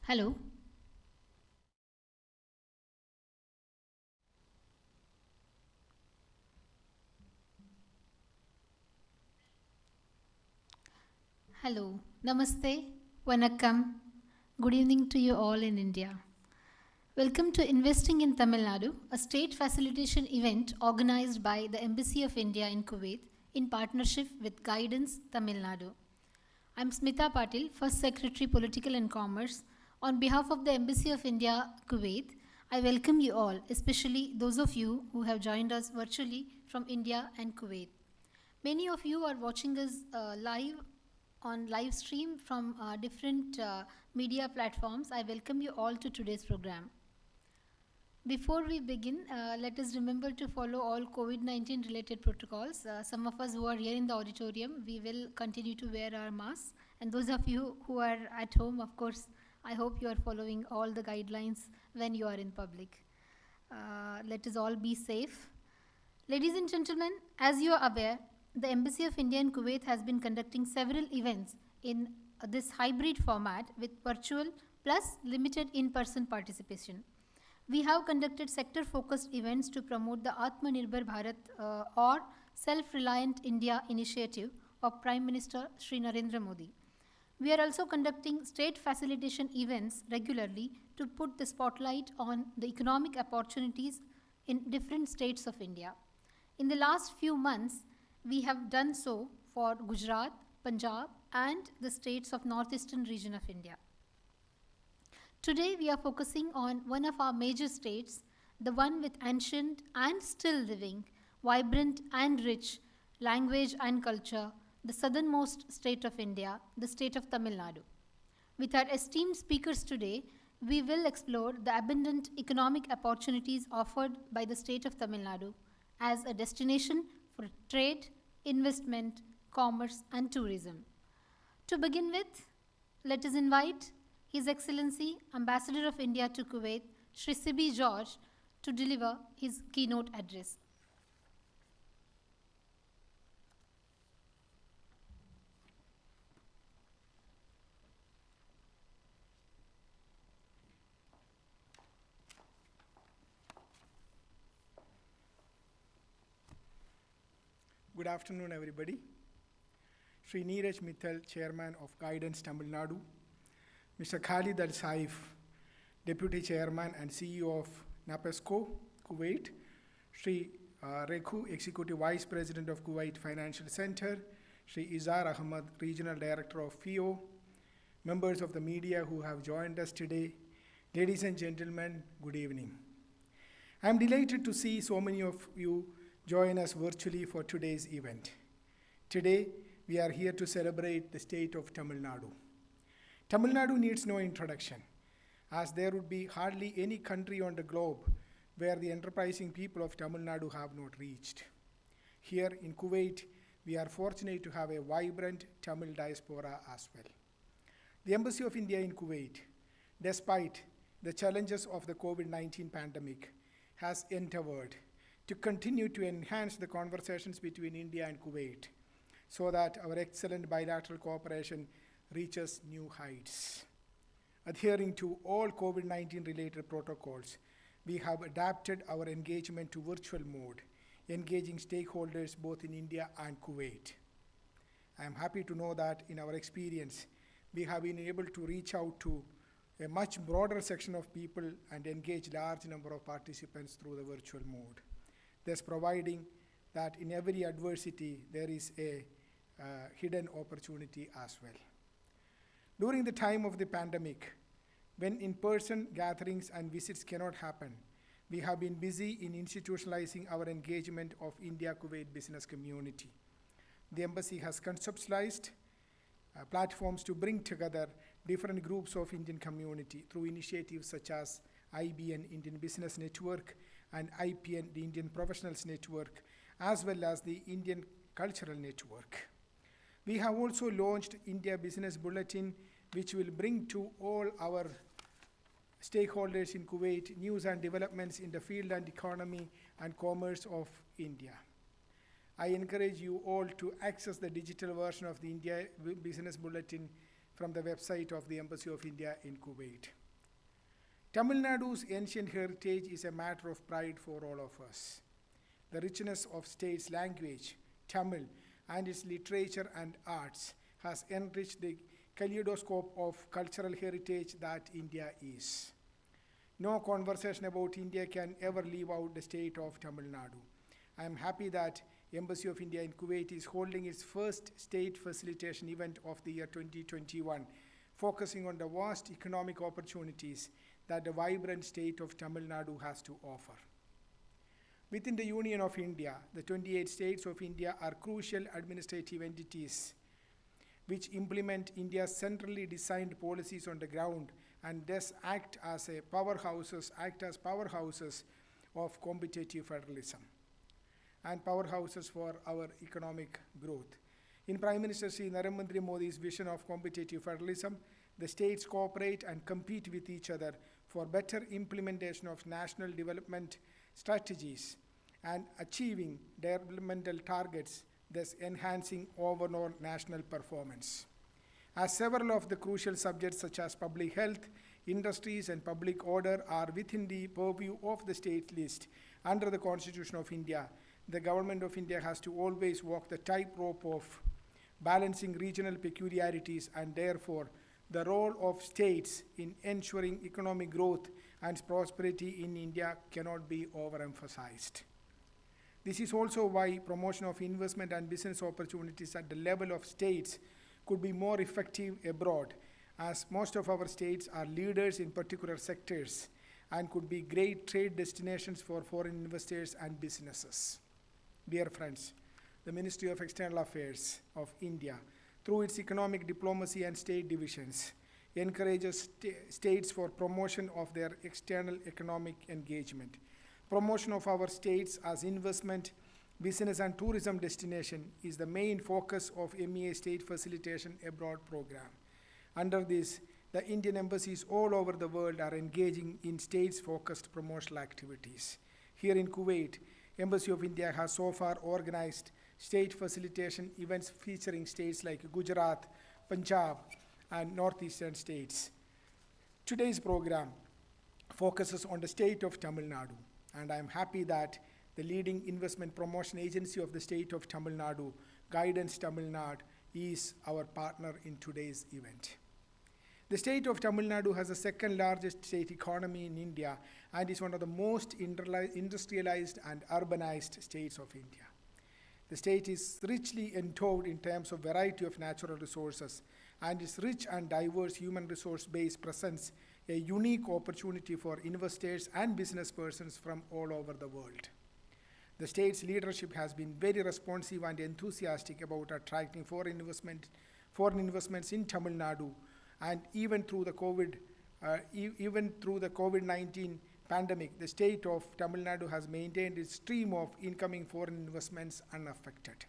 Hello. Hello. Namaste. Vanakkam. Good evening to you all in India. Welcome to Investing in Tamil Nadu, a state facilitation event organized by the Embassy of India in Kuwait in partnership with Guidance Tamil Nadu. I'm Smita Patil, First Secretary Political and Commerce. On behalf of the Embassy of India, Kuwait, I welcome you all, especially those of you who have joined us virtually from India and Kuwait. Many of you are watching us live on live stream from different media platforms. I welcome you all to today's program. Before we begin, let us remember to follow all COVID 19 related protocols. Some of us who are here in the auditorium, we will continue to wear our masks. And those of you who are at home, of course, I hope you are following all the guidelines when you are in public. Let us all be safe. Ladies and gentlemen, as you are aware, the Embassy of India in Kuwait has been conducting several events in this hybrid format with virtual plus limited in person participation. We have conducted sector focused events to promote the Atmanirbhar Bharat or Self Reliant India initiative of Prime Minister Sri Narendra Modi. We are also conducting state facilitation events regularly to put the spotlight on the economic opportunities in different states of India. In the last few months, we have done so for Gujarat, Punjab, and the states of northeastern region of India. Today, we are focusing on one of our major states, the one with ancient and still living, vibrant and rich language and culture, the southernmost state of India, the state of Tamil Nadu. With our esteemed speakers today, we will explore the abundant economic opportunities offered by the state of Tamil Nadu as a destination for trade, investment, commerce, and tourism. To begin with, let us invite His Excellency Ambassador of India to Kuwait, Shri Sibi George, to deliver his keynote address. Good afternoon, everybody. Sri Neeraj Mittal, Chairman of Guidance Tamil Nadu, Mr. Khalid Al Saif, Deputy Chairman and CEO of NAPESCO, Kuwait, Sri Rekhu, Executive Vice President of Kuwait Financial Center, Sri Izar Ahmad, Regional Director of FIO, members of the media who have joined us today, ladies and gentlemen, good evening. I am delighted to see so many of you join us virtually for today's event. Today, we are here to celebrate the state of Tamil Nadu. Tamil Nadu needs no introduction, as there would be hardly any country on the globe where the enterprising people of Tamil Nadu have not reached. Here in Kuwait, we are fortunate to have a vibrant Tamil diaspora as well. The Embassy of India in Kuwait, despite the challenges of the COVID-19 pandemic, has endeavored to continue to enhance the conversations between India and Kuwait so that our excellent bilateral cooperation reaches new heights. Adhering to all COVID-19 related protocols, we have adapted our engagement to virtual mode, engaging stakeholders both in India and Kuwait. I am happy to know that in our experience, we have been able to reach out to a much broader section of people and engage large number of participants through the virtual mode, thus providing that in every adversity there is a hidden opportunity as well. During the time of the pandemic, when in-person gatherings and visits cannot happen, we have been busy in institutionalizing our engagement of India-Kuwait business community. The embassy has conceptualized platforms to bring together different groups of Indian community through initiatives such as IBN, Indian Business Network, and IPN, the Indian Professionals Network, as well as the Indian Cultural Network. We have also launched India Business Bulletin, which will bring to all our stakeholders in Kuwait news and developments in the field and economy and commerce of India. I encourage you all to access the digital version of the India Business Bulletin from the website of the Embassy of India in Kuwait. Tamil Nadu's ancient heritage is a matter of pride for all of us. The richness of state's language, Tamil, and its literature and arts has enriched the kaleidoscope of cultural heritage that India is. No conversation about India can ever leave out the state of Tamil Nadu. I am happy that Embassy of India in Kuwait is holding its first state facilitation event of the year 2021, focusing on the vast economic opportunities that the vibrant state of Tamil Nadu has to offer. Within the Union of India, the 28 states of India are crucial administrative entities which implement India's centrally designed policies on the ground and thus act as powerhouses of competitive federalism and powerhouses for our economic growth. In Prime Minister Sri Narendra Modi's vision of competitive federalism, the states cooperate and compete with each other for better implementation of national development strategies and achieving developmental targets, thus enhancing overall national performance. As several of the crucial subjects such as public health, industries, and public order are within the purview of the state list under the Constitution of India, the Government of India has to always walk the tightrope of balancing regional peculiarities, and therefore the role of states in ensuring economic growth and prosperity in India cannot be overemphasized. This is also why promotion of investment and business opportunities at the level of states could be more effective abroad, as most of our states are leaders in particular sectors and could be great trade destinations for foreign investors and businesses. Dear friends, the Ministry of External Affairs of India, through its economic diplomacy and state divisions, encourages states for promotion of their external economic engagement. Promotion of our states as investment, business and tourism destination is the main focus of MEA State Facilitation Abroad program. Under this, the Indian embassies all over the world are engaging in states-focused promotional activities. Here in Kuwait, Embassy of India has so far organized state facilitation events featuring states like Gujarat, Punjab, and northeastern states. Today's program focuses on the state of Tamil Nadu, and I am happy that the leading investment promotion agency of the state of Tamil Nadu, Guidance Tamil Nadu, is our partner in today's event. The state of Tamil Nadu has the second largest state economy in India and is one of the most industrialized and urbanized states of India. The state is richly endowed in terms of variety of natural resources, and its rich and diverse human resource base presents a unique opportunity for investors and business persons from all over the world. The state's leadership has been very responsive and enthusiastic about attracting foreign investments in Tamil Nadu, and even through the COVID-19 pandemic, the state of Tamil Nadu has maintained its stream of incoming foreign investments unaffected.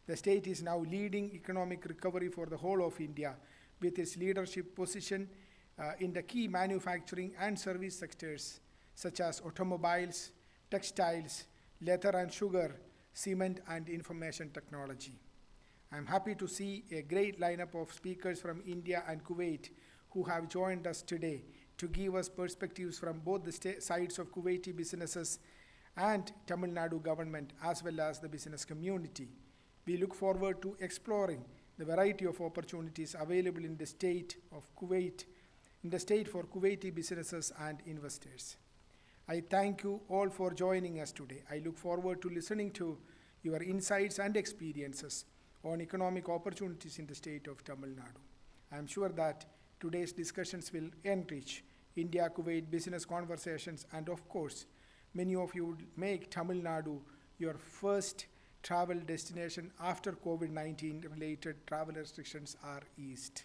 The state is now leading economic recovery for the whole of India with its leadership position in the key manufacturing and service sectors such as automobiles, textiles, leather and sugar, cement and information technology. I am happy to see a great lineup of speakers from India and Kuwait who have joined us today to give us perspectives from both the sides of Kuwaiti businesses and Tamil Nadu government as well as the business community. We look forward to exploring the variety of opportunities available in the state of Kuwait, in the state for Kuwaiti businesses and investors. I thank you all for joining us today. I look forward to listening to your insights and experiences on economic opportunities in the state of Tamil Nadu. I am sure that today's discussions will enrich India-Kuwait business conversations, and of course, many of you would make Tamil Nadu your first travel destination after COVID-19 related travel restrictions are eased.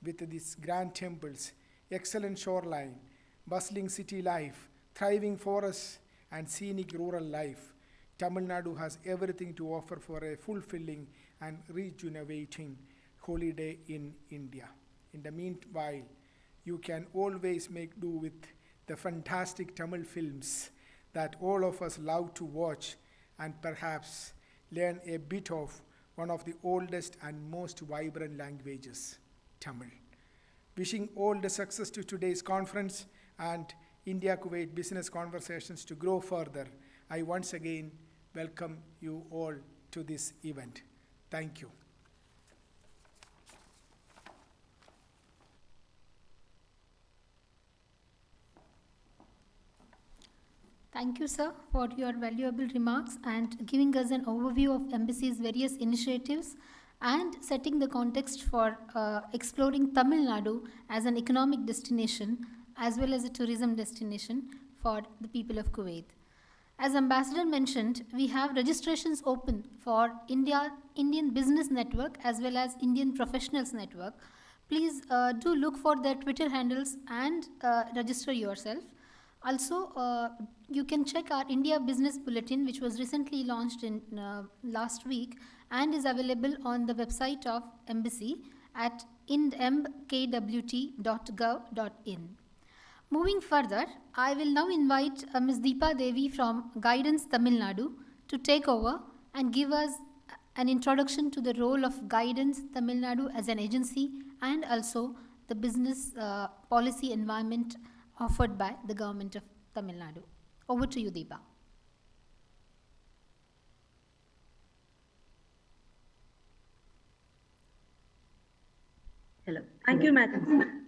With these grand temples, excellent shoreline, bustling city life, thriving forests, and scenic rural life, Tamil Nadu has everything to offer for a fulfilling and rejuvenating holiday in India. In the meanwhile, you can always make do with the fantastic Tamil films that all of us love to watch and perhaps learn a bit of one of the oldest and most vibrant languages, Tamil. Wishing all the success to today's conference and India-Kuwait business conversations to grow further. I once again welcome you all to this event. Thank you. Thank you, sir, for your valuable remarks and giving us an overview of Embassy's various initiatives and setting the context for exploring Tamil Nadu as an economic destination as well as a tourism destination for the people of Kuwait. As Ambassador mentioned, we have registrations open for Indian Business Network as well as Indian Professionals Network. Please do look for their Twitter handles and register yourself. Also, you can check our India Business Bulletin, which was recently launched in last week and is available on the website of Embassy at indmkwt.gov.in. Moving further, I will now invite Ms. Deepa Devi from Guidance Tamil Nadu to take over and give us an introduction to the role of Guidance Tamil Nadu as an agency and also the business policy environment offered by the government of Tamil Nadu. Over to you, Deepa. Hello. Thank you, Madam.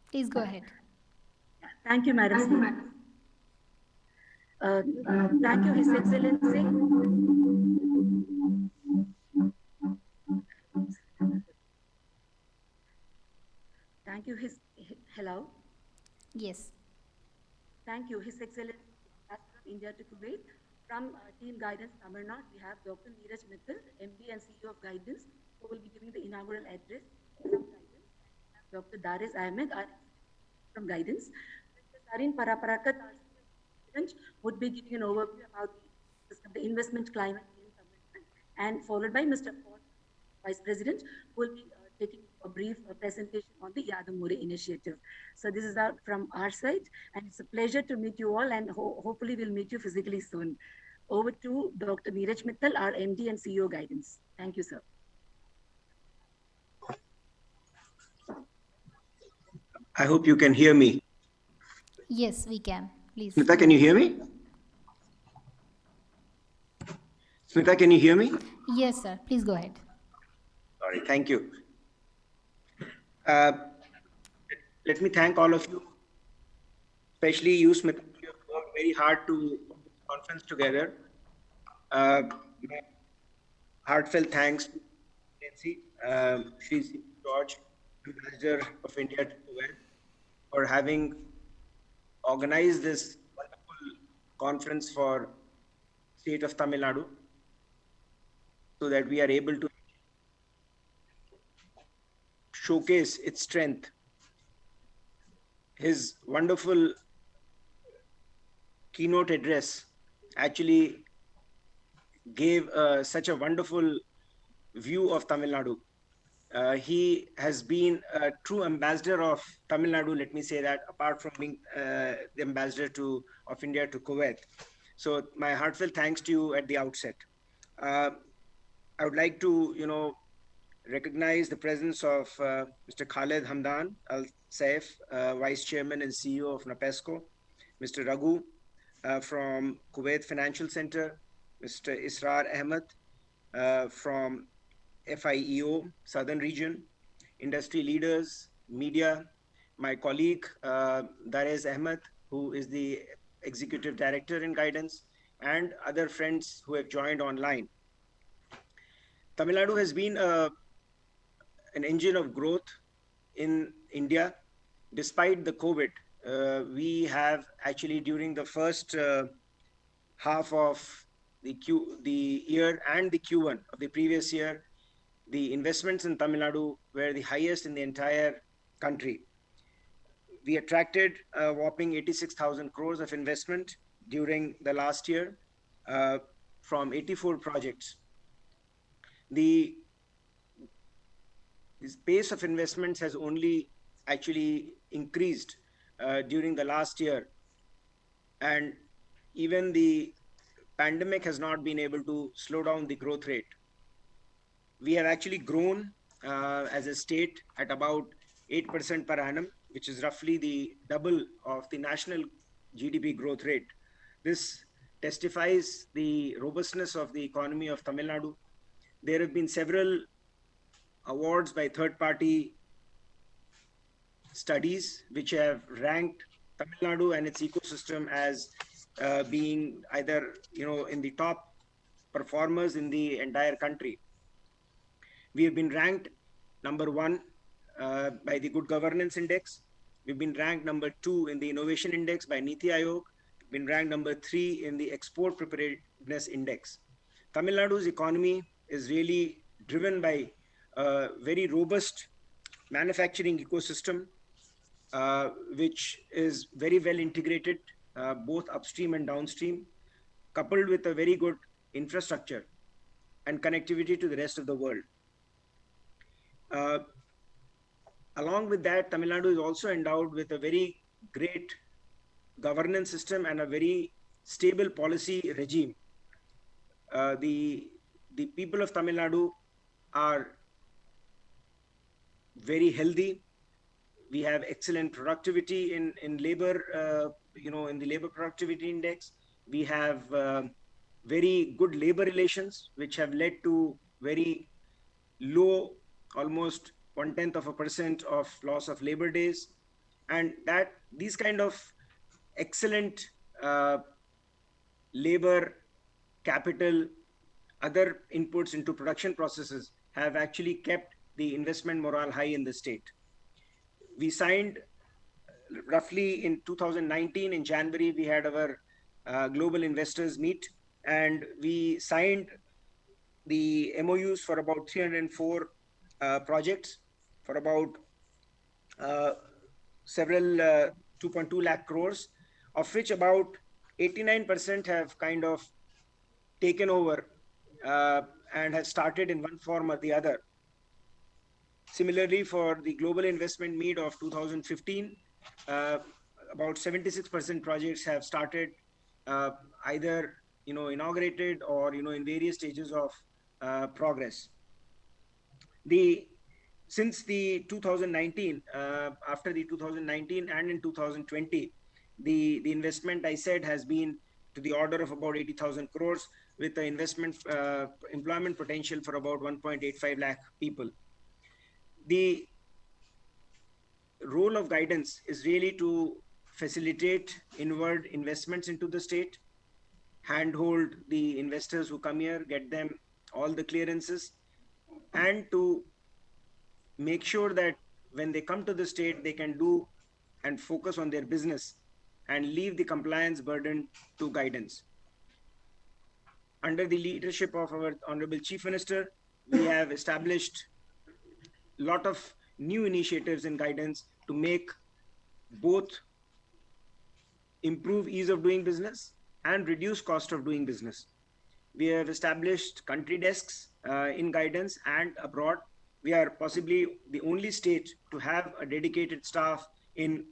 Please go ahead. Thank you, Madam. Thank you, His Excellency. Thank you, hello. Yes. Thank you, His Excellency, Ambassador of India to Kuwait. From Team Guidance Tamil Nadu, we have Dr. Neeraj Mittal, MD and CEO of Guidance, who will be giving the inaugural address from Guidance. Dr. Daris Ahmed, from Guidance. Mr. Sarin Paraparakat, our president, would be giving an overview about the investment climate in Tamil Nadu, and followed by Mr. Paul, Vice President, who will be taking a brief presentation on the Yadamure initiative. So this is from our side, and it's a pleasure to meet you all, and hopefully we'll meet you physically soon. Over to Dr. Neeraj Mittal, our MD and CEO Guidance. Thank you, sir. I hope you can hear me. Yes, we can. Please. Smita, can you hear me? Smita, can you hear me? Yes, sir. Please go ahead. Sorry, thank you. Let me thank all of you, especially you, Smita. You have worked very hard to put this conference together. Heartfelt thanks to Nancy, Shri George, Ambassador of India to Kuwait, for having organized this wonderful conference for state of Tamil Nadu, so that we are able to showcase its strength. His wonderful keynote address actually gave such a wonderful view of Tamil Nadu. He has been a true ambassador of Tamil Nadu, let me say that, apart from being the ambassador of India to Kuwait. So my heartfelt thanks to you at the outset. I would like to, recognize the presence of Mr. Khaled Hamdan Al Saif, Vice Chairman and CEO of NAPESCO, Mr. Raghu from Kuwait Financial Center, Mr. Israr Ahmed from FIEO, Southern Region, industry leaders, media, my colleague Dares Ahmed, who is the Executive Director in Guidance, and other friends who have joined online. Tamil Nadu has been an engine of growth in India. Despite the COVID, we have actually, during the first half of the year and the Q1 of the previous year, the investments in Tamil Nadu were the highest in the entire country. We attracted a whopping 86,000 crores of investment during the last year from 84 projects. The pace of investments has only actually increased during the last year, and even the pandemic has not been able to slow down the growth rate we have actually grown as a state at about 8% per annum, which is roughly the double of the national GDP growth rate. This testifies the robustness of the economy of Tamil Nadu. There have been several awards by third-party studies which have ranked Tamil Nadu and its ecosystem as being either in the top performers in the entire country. We have been ranked number 1 by the Good Governance Index. We've been ranked number 2 in the Innovation Index by Niti Aayog. We've been ranked number 3 in the Export Preparedness Index. Tamil Nadu's economy is really driven by a very robust manufacturing ecosystem, which is very well integrated, both upstream and downstream, coupled with a very good infrastructure and connectivity to the rest of the world. Along with that, Tamil Nadu is also endowed with a very great governance system and a very stable policy regime. The people of Tamil Nadu are very healthy. We have excellent productivity in labor, in the labor productivity index. We have very good labor relations, which have led to very low, almost 0.1% of loss of labor days. And that these kind of excellent labor, capital, other inputs into production processes have actually kept the investment morale high in the state. We signed roughly in 2019, in January, we had our global investors meet, and we signed the MOUs for about 304 projects for about several 2.2 lakh crores, of which about 89% have kind of taken over and have started in one form or the other. Similarly, for the global investment meet of 2015, about 76% projects have started either inaugurated or in various stages of progress. Since the 2019, after the 2019 and in 2020, the investment, I said, has been to the order of about 80,000 crores with the investment employment potential for about 1.85 lakh people. The role of guidance is really to facilitate inward investments into the state, handhold the investors who come here, get them all the clearances, and to make sure that when they come to the state, they can do and focus on their business and leave the compliance burden to guidance. Under the leadership of our Honorable Chief Minister, we have established a lot of new initiatives in guidance to make both improve ease of doing business and reduce cost of doing business. We have established country desks in guidance and abroad. We are possibly the only state to have a dedicated staff in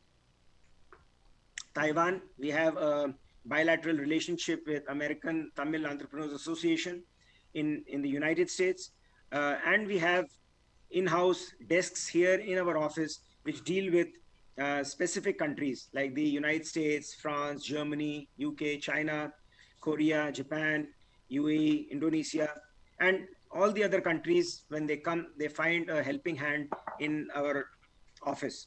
Taiwan. We have a bilateral relationship with American Tamil Entrepreneurs Association in the United States. And we have in-house desks here in our office which deal with specific countries like the United States, France, Germany, UK, China, Korea, Japan, UAE, Indonesia, and all the other countries. When they come, they find a helping hand in our office.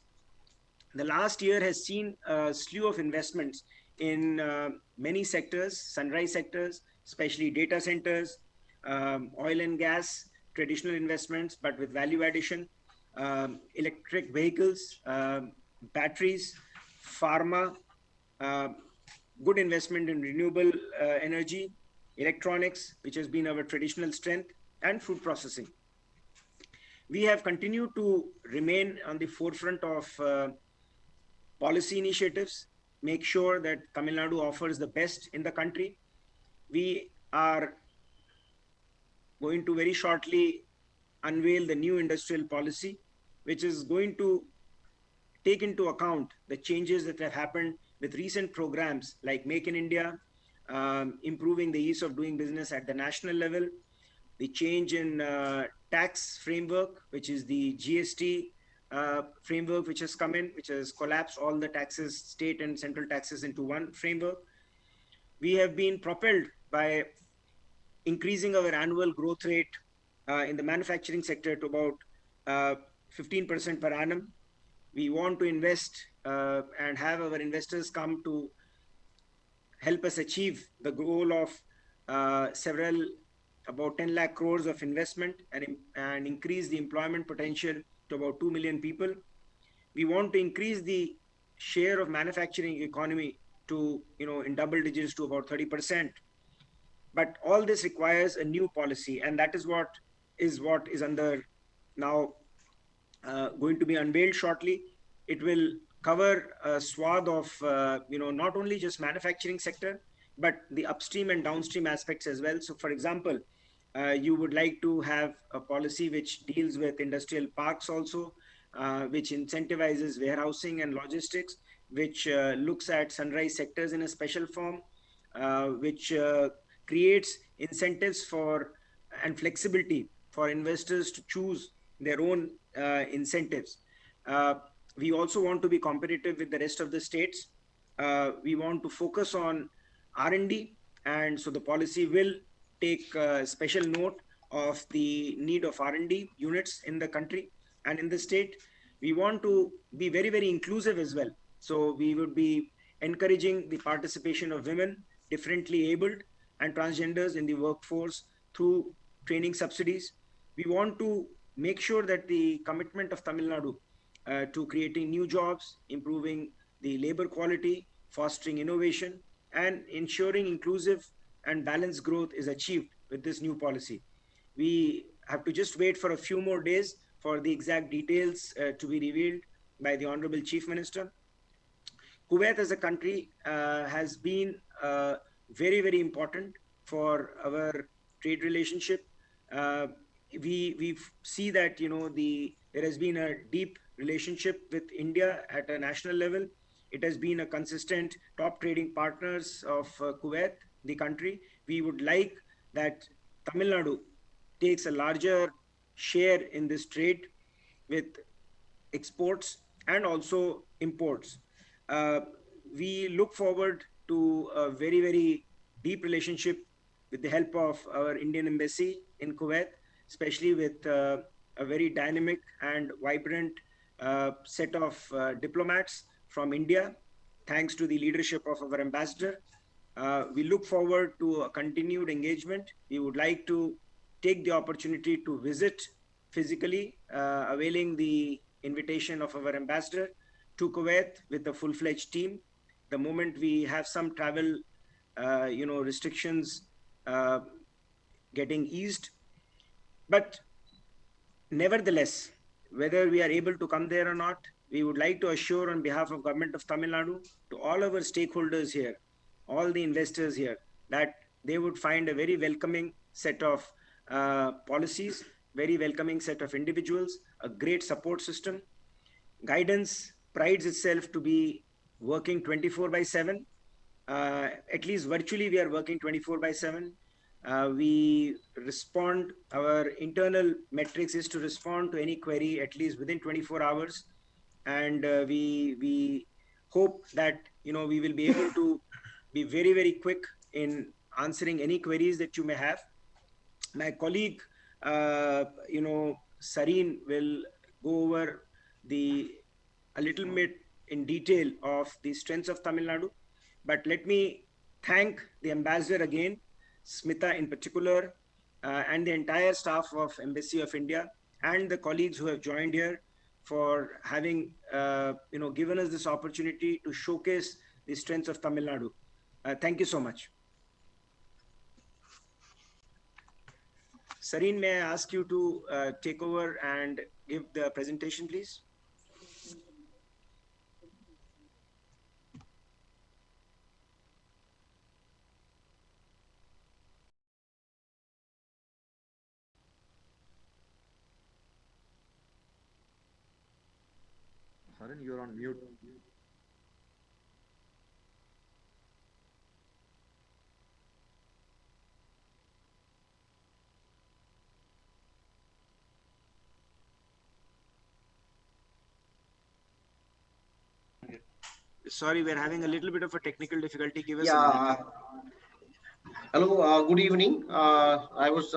The last year has seen a slew of investments in many sectors, sunrise sectors, especially data centers, oil and gas, traditional investments, but with value addition, electric vehicles, batteries, pharma, good investment in renewable energy, electronics, which has been our traditional strength, and food processing. We have continued to remain on the forefront of policy initiatives, make sure that Tamil Nadu offers the best in the country. We are going to very shortly unveil the new industrial policy, which is going to take into account the changes that have happened with recent programs like Make in India, improving the ease of doing business at the national level, the change in tax framework, which is the GST framework, which has come in, which has collapsed all the taxes, state and central taxes, into one framework. We have been propelled by increasing our annual growth rate in the manufacturing sector to about 15% per annum. We want to invest and have our investors come to help us achieve the goal of about 10 lakh crores of investment and increase the employment potential to about 2 million people. We want to increase the share of manufacturing economy to, in double digits to about 30%. But all this requires a new policy, and that is what is under now going to be unveiled shortly. It will cover a swath of not only just manufacturing sector, but the upstream and downstream aspects as well. So, for example, you would like to have a policy which deals with industrial parks also, which incentivizes warehousing and logistics, which looks at sunrise sectors in a special form, which creates incentives for and flexibility for investors to choose their own incentives. We also want to be competitive with the rest of the states. We want to focus on R&D, and so the policy will take special note of the need of R&D units in the country and in the state. We want to be very, very inclusive as well. So we would be encouraging the participation of women, differently abled, and transgenders in the workforce through training subsidies. We want to make sure that the commitment of Tamil Nadu to creating new jobs, improving the labor quality, fostering innovation, and ensuring inclusive and balanced growth is achieved with this new policy. We have to just wait for a few more days for the exact details to be revealed by the Honorable Chief Minister. Kuwait as a country has been very, very important for our trade relationship. We see that there has been a deep relationship with India at a national level. It has been a consistent top trading partners of Kuwait, the country. We would like that Tamil Nadu takes a larger share in this trade with exports and also imports. We look forward to a very, very deep relationship with the help of our Indian embassy in Kuwait, especially with a very dynamic and vibrant set of diplomats from India, thanks to the leadership of our ambassador. We look forward to a continued engagement. We would like to take the opportunity to visit physically, availing the invitation of our ambassador to Kuwait with a full-fledged team. The moment we have some travel, restrictions getting eased. But nevertheless, whether we are able to come there or not, we would like to assure on behalf of Government of Tamil Nadu to all our stakeholders here, all the investors here, that they would find a very welcoming set of policies, very welcoming set of individuals, a great support system. Guidance prides itself to be working 24/7. At least virtually, we are working 24/7. We respond, our internal metrics is to respond to any query at least within 24 hours. And we hope that, we will be able to be very, very quick in answering any queries that you may have. My colleague, Sareen, will go over a little bit in detail of the strengths of Tamil Nadu. But let me thank the ambassador again, Smita in particular, and the entire staff of Embassy of India and the colleagues who have joined here for having, given us this opportunity to showcase the strengths of Tamil Nadu. Thank you so much. Sareen, may I ask you to take over and give the presentation, please? Sareen, you're on mute. Sorry, we're having a little bit of a technical difficulty. Give us a minute. Yeah. Hello. Good evening. I was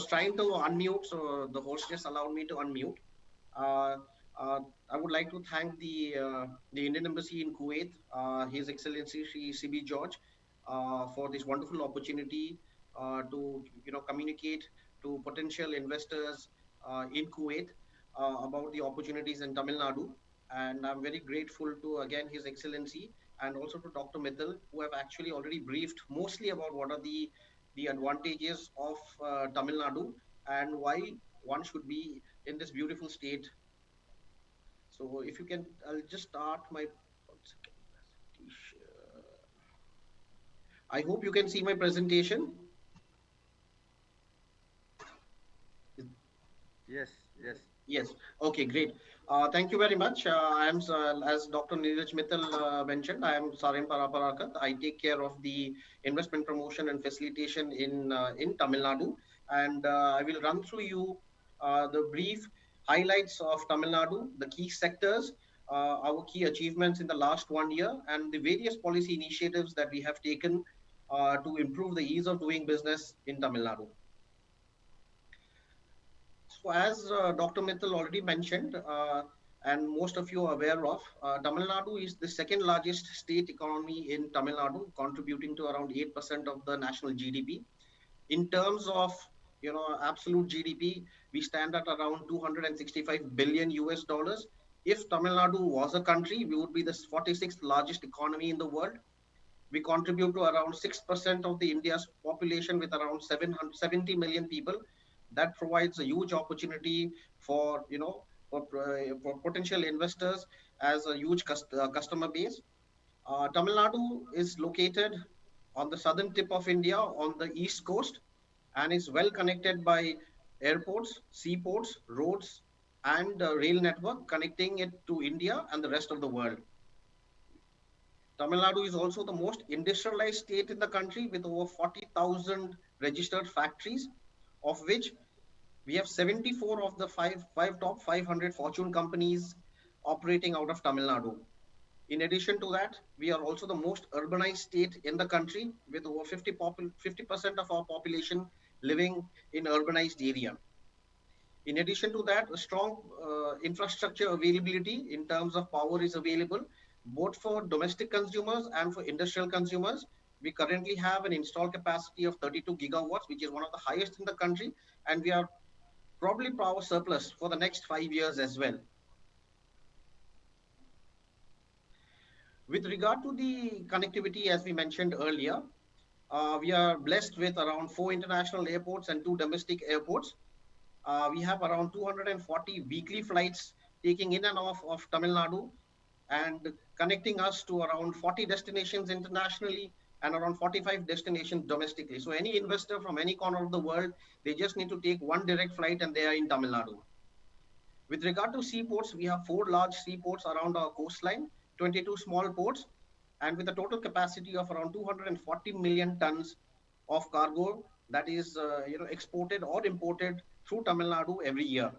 trying to unmute, so the hostess allowed me to unmute. Uh, I would like to thank the Indian Embassy in Kuwait, His Excellency Shri CB George, for this wonderful opportunity to communicate to potential investors in Kuwait about the opportunities in Tamil Nadu. And I'm very grateful to again His Excellency and also to Dr. Mittal, who have actually already briefed mostly about what are the advantages of Tamil Nadu and why one should be in this beautiful state. So if you can, I'll just start my. One second, I hope you can see my presentation. Yes, yes. Yes. Okay, great. Thank you very much. I am, as Dr. Neeraj Mittal mentioned, I am Sarin Paraparakat. I take care of the investment promotion and facilitation in Tamil Nadu, and I will run through you the brief highlights of Tamil Nadu, the key sectors, our key achievements in the last 1 year, and the various policy initiatives that we have taken to improve the ease of doing business in Tamil Nadu. So, as Dr. Mittal already mentioned, and most of you are aware of, Tamil Nadu is the second largest state economy in Tamil Nadu, contributing to around 8% of the national GDP. In terms of absolute GDP, we stand at around 265 billion US dollars. If Tamil Nadu was a country, we would be the 46th largest economy in the world. We contribute to around 6% of the India's population with around 770 million people. That provides a huge opportunity for for potential investors as a huge customer base. Tamil Nadu is located on the southern tip of India on the east coast and is well connected by airports, seaports, roads, and rail network connecting it to India and the rest of the world. Tamil Nadu is also the most industrialized state in the country with over 40,000 registered factories, of which we have 74 of the five top 500 Fortune companies operating out of Tamil Nadu. In addition to that, we are also the most urbanized state in the country with over 50% of our population living in urbanized area. In addition to that, a strong infrastructure availability in terms of power is available both for domestic consumers and for industrial consumers. We currently have an installed capacity of 32 gigawatts, which is one of the highest in the country, and we are probably power surplus for the next 5 years as well. With regard to the connectivity, as we mentioned earlier, we are blessed with around 4 international airports and 2 domestic airports. We have around 240 weekly flights taking in and off of Tamil Nadu and connecting us to around 40 destinations internationally and around 45 destinations domestically. So any investor from any corner of the world, they just need to take one direct flight and they are in Tamil Nadu. With regard to seaports, we have 4 large seaports around our coastline, 22 small ports, and with a total capacity of around 240 million tons of cargo that is exported or imported through Tamil Nadu every year.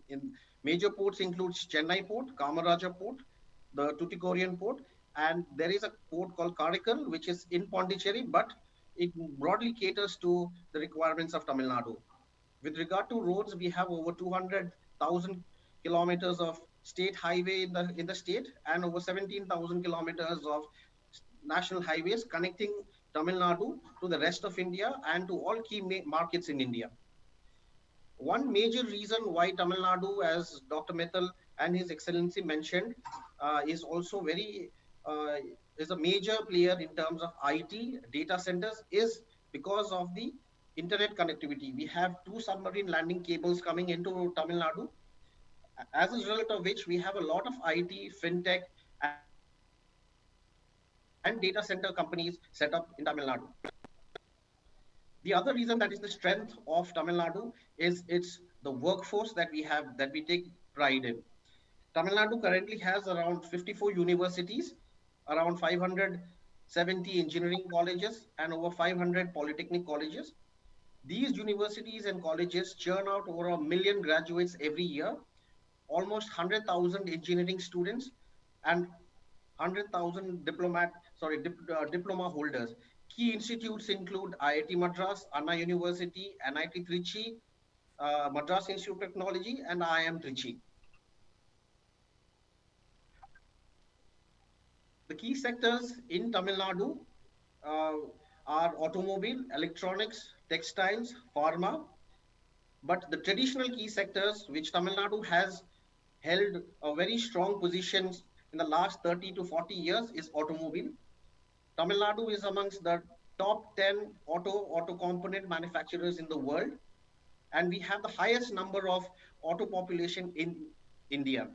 In major ports includes Chennai Port, Kamaraja Port, the Tuticorin Port, and there is a port called Karaikal, which is in Pondicherry, but it broadly caters to the requirements of Tamil Nadu. With regard to roads, we have over 200,000 kilometers of state highway in the state and over 17,000 kilometers of national highways connecting Tamil Nadu to the rest of India and to all key markets in India. One major reason why Tamil Nadu, as Dr. Mittal and His Excellency mentioned, is also is a major player in terms of IT data centers is because of the internet connectivity. We have 2 submarine landing cables coming into Tamil Nadu, as a result of which we have a lot of IT, fintech, and data center companies set up in Tamil Nadu. The other reason that is the strength of Tamil Nadu is the workforce that we take pride in. Tamil Nadu currently has around 54 universities, around 570 engineering colleges, and over 500 polytechnic colleges. These universities and colleges churn out over 1 million graduates every year, almost 100,000 engineering students, and 100,000 diploma holders. Key institutes include IIT Madras, Anna University, NIT Trichy, Madras Institute of Technology, and IIM Trichy. The key sectors in Tamil Nadu uh, are automobile, electronics, textiles, pharma. But the traditional key sectors, which Tamil Nadu has held a very strong positions in the last 30 to 40 years, is automobile. Tamil Nadu is amongst the top 10 auto component manufacturers in the world, and we have the highest number of auto population in India.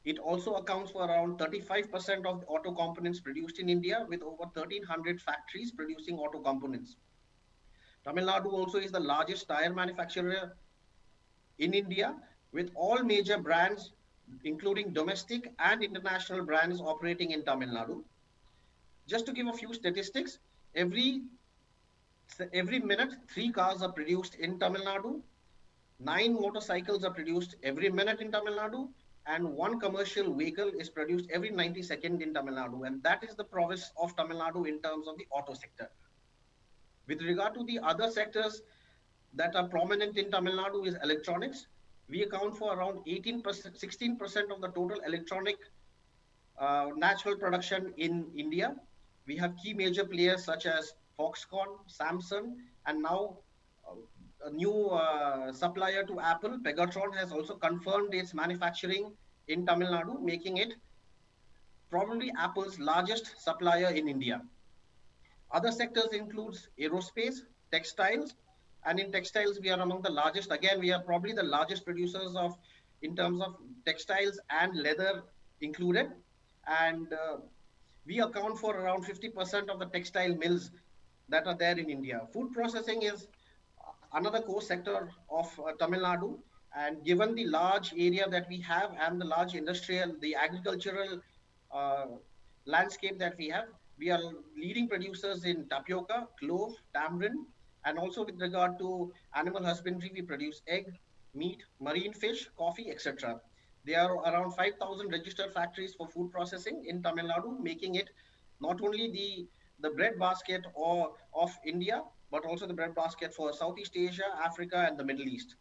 It also accounts for around 35% of the auto components produced in India, with over 1,300 factories producing auto components. Tamil Nadu also is the largest tire manufacturer in India, with all major brands, including domestic and international brands, operating in Tamil Nadu. Just to give a few statistics, every minute, 3 cars are produced in Tamil Nadu, 9 motorcycles are produced every minute in Tamil Nadu, and 1 commercial vehicle is produced every 90 seconds in Tamil Nadu. And that is the prowess of Tamil Nadu in terms of the auto sector. With regard to the other sectors that are prominent in Tamil Nadu is electronics. We account for around 18%, 16% of the total electronic natural production in India. We have key major players such as Foxconn, Samsung, and now a new supplier to Apple, Pegatron, has also confirmed its manufacturing in Tamil Nadu, making it probably Apple's largest supplier in India. Other sectors includes aerospace, textiles, and in textiles we are among the largest. Again, we are probably the largest producers of in terms of textiles and leather included, and we account for around 50% of the textile mills that are there in India. Food processing is another core sector of Tamil Nadu, and given the large area that we have and the large industrial, the agricultural uh, landscape that we are leading producers in tapioca, clove, tamarind, and also with regard to animal husbandry, we produce egg, meat, marine fish, coffee, etc. There are around 5,000 registered factories for food processing in Tamil Nadu, making it not only the bread basket of India, but also the bread basket for Southeast Asia, Africa, and the Middle East.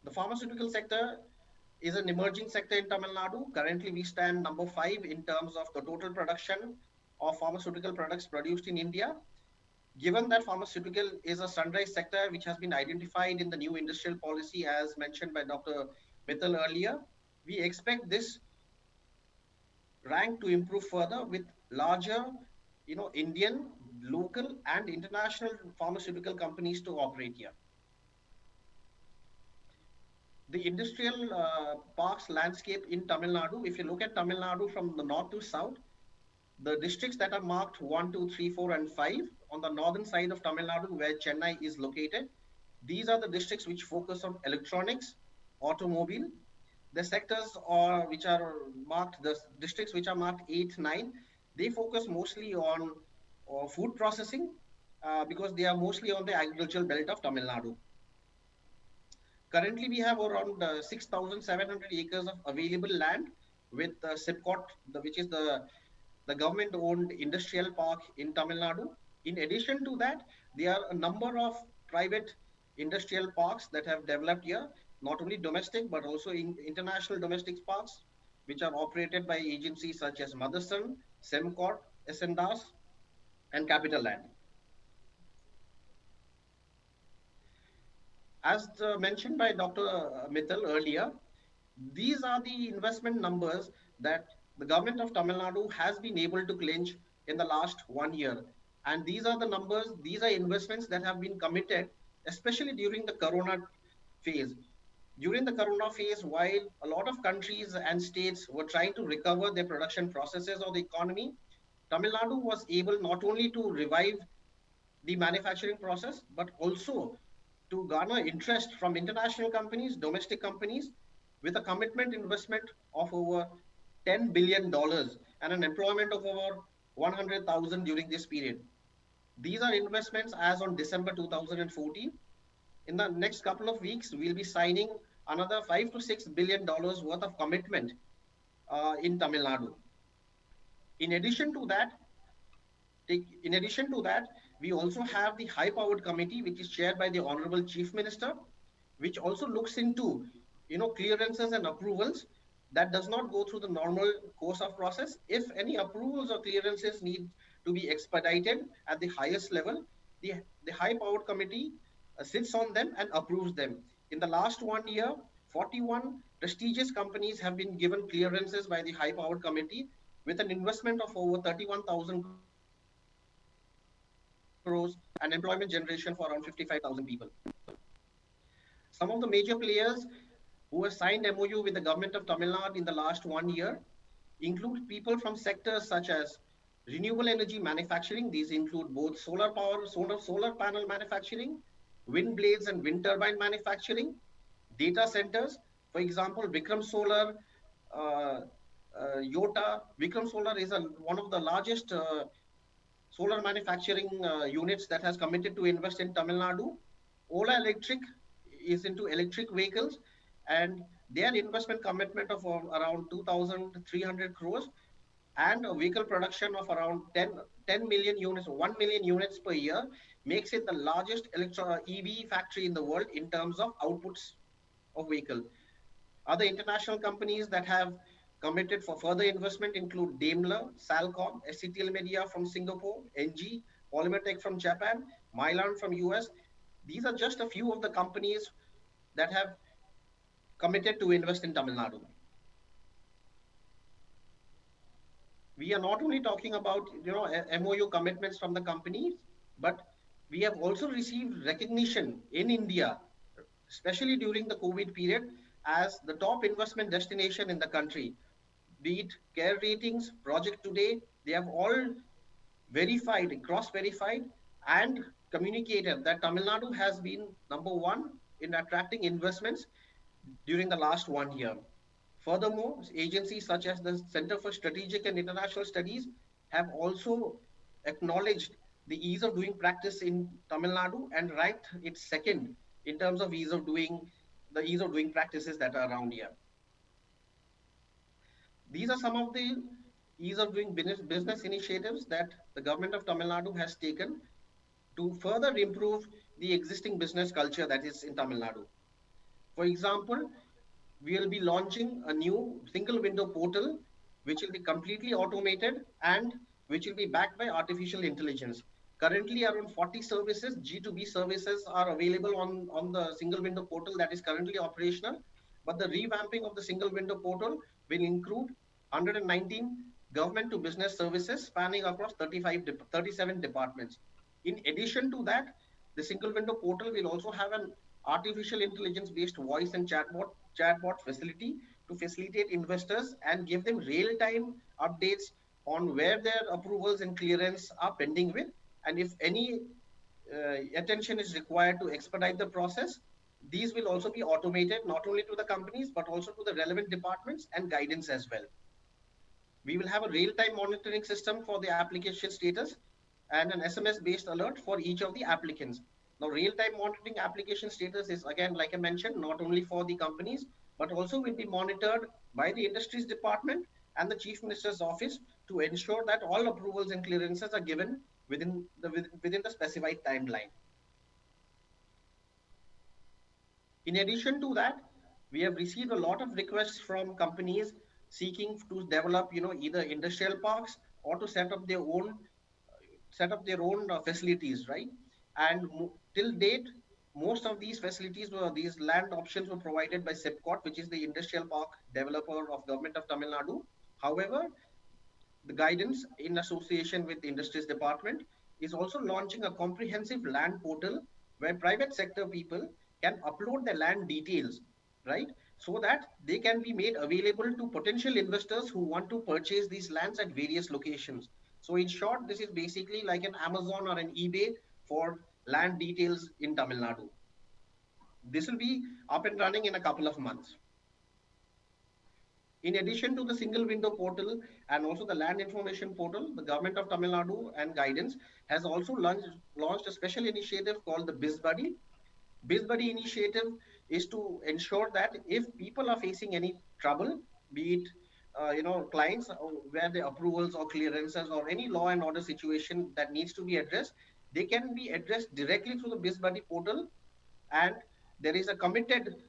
The pharmaceutical sector is an emerging sector in Tamil Nadu. Currently, we stand number 5 in terms of the total production of pharmaceutical products produced in India. Given that pharmaceutical is a sunrise sector which has been identified in the new industrial policy, as mentioned by Dr. Mittal earlier, we expect this rank to improve further with larger, Indian, local, and international pharmaceutical companies to operate here. The industrial parks landscape in Tamil Nadu, if you look at Tamil Nadu from the north to south, the districts that are marked 1, 2, 3, 4, and 5 on the northern side of Tamil Nadu, where Chennai is located, these are the districts which focus on electronics, automobile. The sectors which are marked, the districts which are marked 8, 9, they focus mostly on food processing because they are mostly on the agricultural belt of Tamil Nadu. Currently, we have around 6,700 acres of available land with SIPCOT, which is the government-owned industrial park in Tamil Nadu. In addition to that, there are a number of private industrial parks that have developed here, not only domestic, but also international domestic parks, which are operated by agencies such as Motherson, SEMCOT, SNDAS, and Capital Land. As mentioned by Dr. Mittal earlier, these are the investment numbers that the government of Tamil Nadu has been able to clinch in the last 1 year. And these are the numbers, these are investments that have been committed, especially during the Corona phase. During the Corona phase, while a lot of countries and states were trying to recover their production processes or the economy, Tamil Nadu was able not only to revive the manufacturing process, but also to garner interest from international companies, domestic companies, with a commitment investment of over $10 billion and an employment of over 100,000 during this period. These are investments as on December 2014. In the next couple of weeks, we'll be signing another $5 to $6 billion worth of commitment in Tamil Nadu. In addition to that, we also have the high powered committee, which is chaired by the Honorable Chief Minister, which also looks into clearances and approvals that does not go through the normal course of process. If any approvals or clearances need to be expedited at the highest level, the high powered committee sits on them and approves them. In the last 1 year, 41 prestigious companies have been given clearances by the high powered committee with an investment of over 31,000 crores and employment generation for around 55,000 people. Some of the major players who have signed MOU with the government of Tamil Nadu in the last 1 year include people from sectors such as renewable energy manufacturing. These include both solar power, solar panel manufacturing, wind blades and wind turbine manufacturing, data centers. For example, Vikram Solar, uh, Yota. Vikram Solar is one of the largest solar manufacturing units that has committed to invest in Tamil Nadu. Ola Electric is into electric vehicles, and their investment commitment of around 2,300 crores and a vehicle production of around 10 million units, 1 million units per year makes it the largest EV factory in the world in terms of outputs of vehicle. Other international companies that have committed for further investment include Daimler, Salcom, SCTL Media from Singapore, NG, Polymertech from Japan, Mylan from US. These are just a few of the companies that have committed to invest in Tamil Nadu. We are not only talking about MOU commitments from the companies, but we have also received recognition in India, especially during the COVID period, as the top investment destination in the country. Be it Care Ratings, Project Today, they have all verified, cross-verified, and communicated that Tamil Nadu has been number one in attracting investments during the last 1 year. Furthermore, agencies such as the Center for Strategic and International Studies have also acknowledged the ease of doing practice in Tamil Nadu and ranked it second in terms of ease of doing practices that are around here. These are some of the ease of doing business initiatives that the government of Tamil Nadu has taken to further improve the existing business culture that is in Tamil Nadu. For example, we will be launching a new single window portal, which will be completely automated and which will be backed by artificial intelligence. Currently, around 40 services, G2B services, are available on the single window portal that is currently operational. But the revamping of the single window portal will include 119 government to business services spanning across 37 departments. In addition to that, the single window portal will also have an artificial intelligence based voice and chatbot facility to facilitate investors and give them real time updates on where their approvals and clearance are pending with, and if any attention is required to expedite the process. These will also be automated not only to the companies but also to the relevant departments and guidance as well. We will have a real-time monitoring system for the application status and an SMS-based alert for each of the applicants. Now, real-time monitoring application status is, again, like I mentioned, not only for the companies, but also will be monitored by the industries department and the Chief Minister's office to ensure that all approvals and clearances are given within the specified timeline. In addition to that, we have received a lot of requests from companies seeking to develop, either industrial parks or to set up their own facilities, right? And till date, most of these facilities these land options were provided by SIPCOT, which is the industrial park developer of Government of Tamil Nadu. However, the guidance in association with the Industries Department is also launching a comprehensive land portal where private sector people can upload their land details, right? So that they can be made available to potential investors who want to purchase these lands at various locations. So in short, this is basically like an Amazon or an eBay for land details in Tamil Nadu. This will be up and running in a couple of months. In addition to the single window portal and also the land information portal, the government of Tamil Nadu and guidance has also launched a special initiative called the BizBuddy. BizBuddy initiative is to ensure that if people are facing any trouble, be it clients where the approvals or clearances or any law and order situation that needs to be addressed, they can be addressed directly through the BizBuddy portal, and there is a committed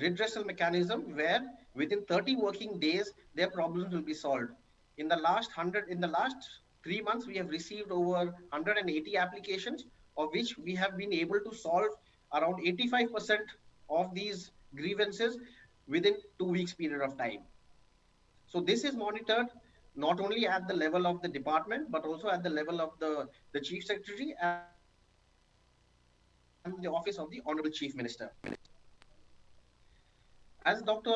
redressal mechanism where within 30 working days their problems will be solved. In the last 3 months, we have received over 180 applications, of which we have been able to solve around 85% of these grievances within 2 weeks period of time. So this is monitored not only at the level of the department, but also at the level of the Chief Secretary and the Office of the Honorable Chief Minister. As Dr.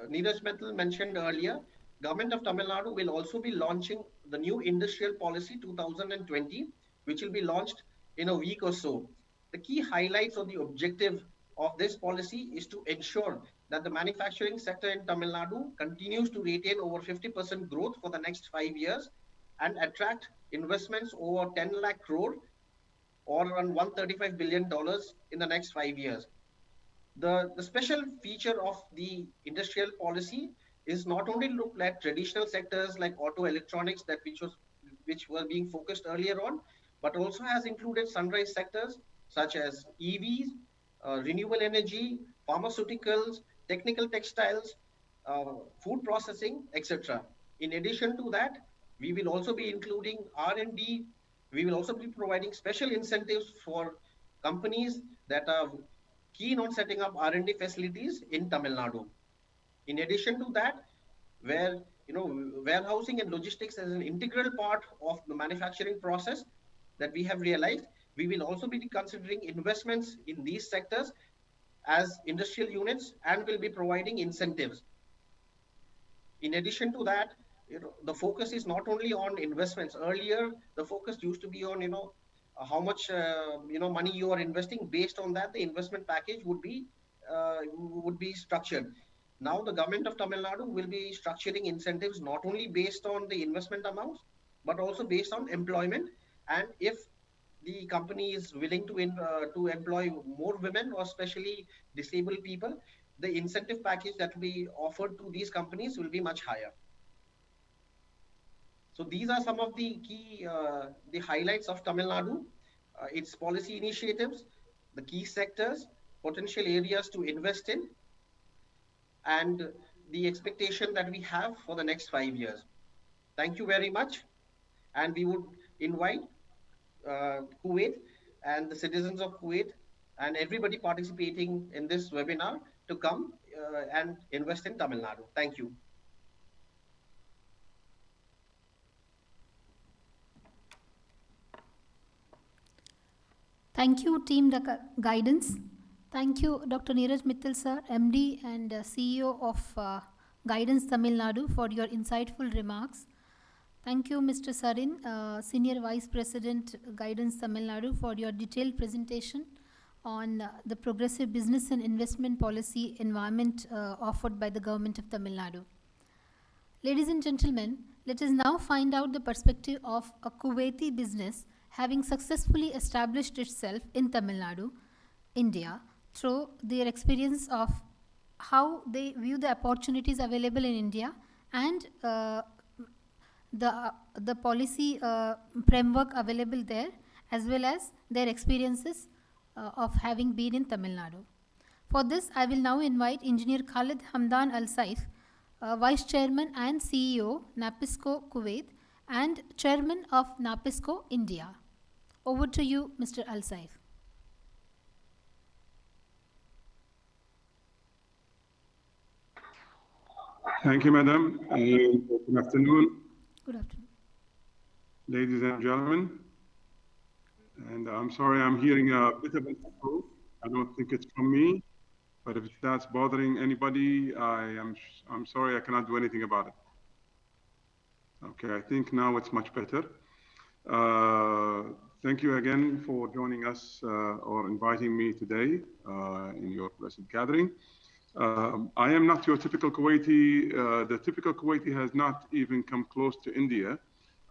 Neeraj Mehta mentioned earlier, Government of Tamil Nadu will also be launching the new Industrial Policy 2020, which will be launched in a week or so. The key highlights or the objective of this policy is to ensure that the manufacturing sector in Tamil Nadu continues to retain over 50% growth for the next 5 years and attract investments over 10 lakh crore or around $135 billion in the next 5 years. The special feature of the industrial policy is not only looked at traditional sectors like auto electronics which were being focused earlier on, but also has included sunrise sectors such as EVs, renewable energy, pharmaceuticals, technical textiles, food processing, etc. In addition to that, we will also be including R&D. We will also be providing special incentives for companies that are keen on setting up R&D facilities in Tamil Nadu. In addition to that, where warehousing and logistics as an integral part of the manufacturing process that we have realized, we will also be considering investments in these sectors as industrial units and will be providing incentives. In addition to that, the focus is not only on investments. Earlier, the focus used to be on how much money you are investing. Based on that, the investment package would be structured. Now the government of Tamil Nadu will be structuring incentives not only based on the investment amounts, but also based on employment. And if the company is willing to employ more women or especially disabled people, the incentive package that will be offered to these companies will be much higher. So these are some of the key the highlights of Tamil Nadu, its policy initiatives, the key sectors, potential areas to invest in, and the expectation that we have for the next 5 years. Thank you very much. And we would invite Kuwait and the citizens of Kuwait and everybody participating in this webinar to come and invest in Tamil Nadu. Thank you. Thank you, Team Guidance. Thank you, Dr. Neeraj Mittal, sir, MD and CEO of Guidance Tamil Nadu, for your insightful remarks. Thank you, Mr. Sarin, Senior Vice President, Guidance Tamil Nadu, for your detailed presentation on the progressive business and investment policy environment offered by the Government of Tamil Nadu. Ladies and gentlemen, let us now find out the perspective of a Kuwaiti business having successfully established itself in Tamil Nadu, India, through their experience of how they view the opportunities available in India and the policy framework available there, as well as their experiences of having been in Tamil Nadu. For this, I will now invite Engineer Khalid Hamdan Al Saif, Vice Chairman and CEO, NAPISCO Kuwait, and Chairman of NAPISCO India. Over to you, Mr. Al Saif. Thank you, Madam. Good afternoon. Good afternoon. Ladies and gentlemen. And I'm sorry, I'm hearing a bit of an echo. I don't think it's from me, but if that's bothering anybody, I'm sorry, I cannot do anything about it. Okay, I think now it's much better. Thank you again for joining us or inviting me today in your blessed gathering. I am not your typical Kuwaiti. The typical Kuwaiti has not even come close to India.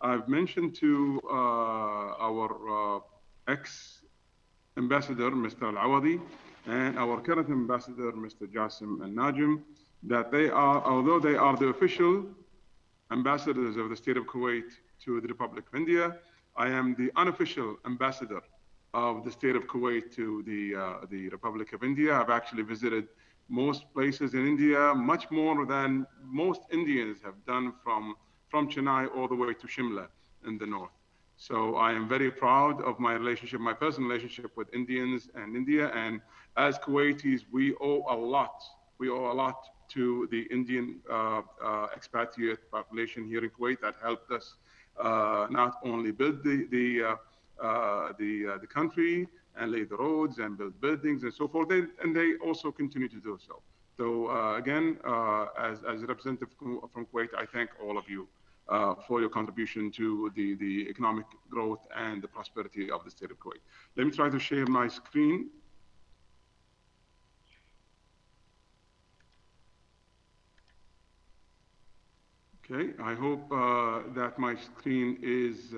I've mentioned to our ex-ambassador, Mr. Al-Awadi, and our current ambassador, Mr. Jassim Al-Najim, that they are, although they are the official ambassadors of the state of Kuwait to the Republic of India, I am the unofficial ambassador of the state of Kuwait to the Republic of India. I've actually visited most places in India, much more than most Indians have done from Chennai all the way to Shimla in the north. So I am very proud of my relationship, my personal relationship with Indians and India. And as Kuwaitis, we owe a lot. We owe a lot to the Indian expatriate population here in Kuwait that helped us not only build the country and lay the roads and build buildings and so forth, and they also continue to do so. So again, as a representative from Kuwait, I thank all of you for your contribution to the economic growth and the prosperity of the state of Kuwait. Let me try to share my screen. Okay, I hope that my screen is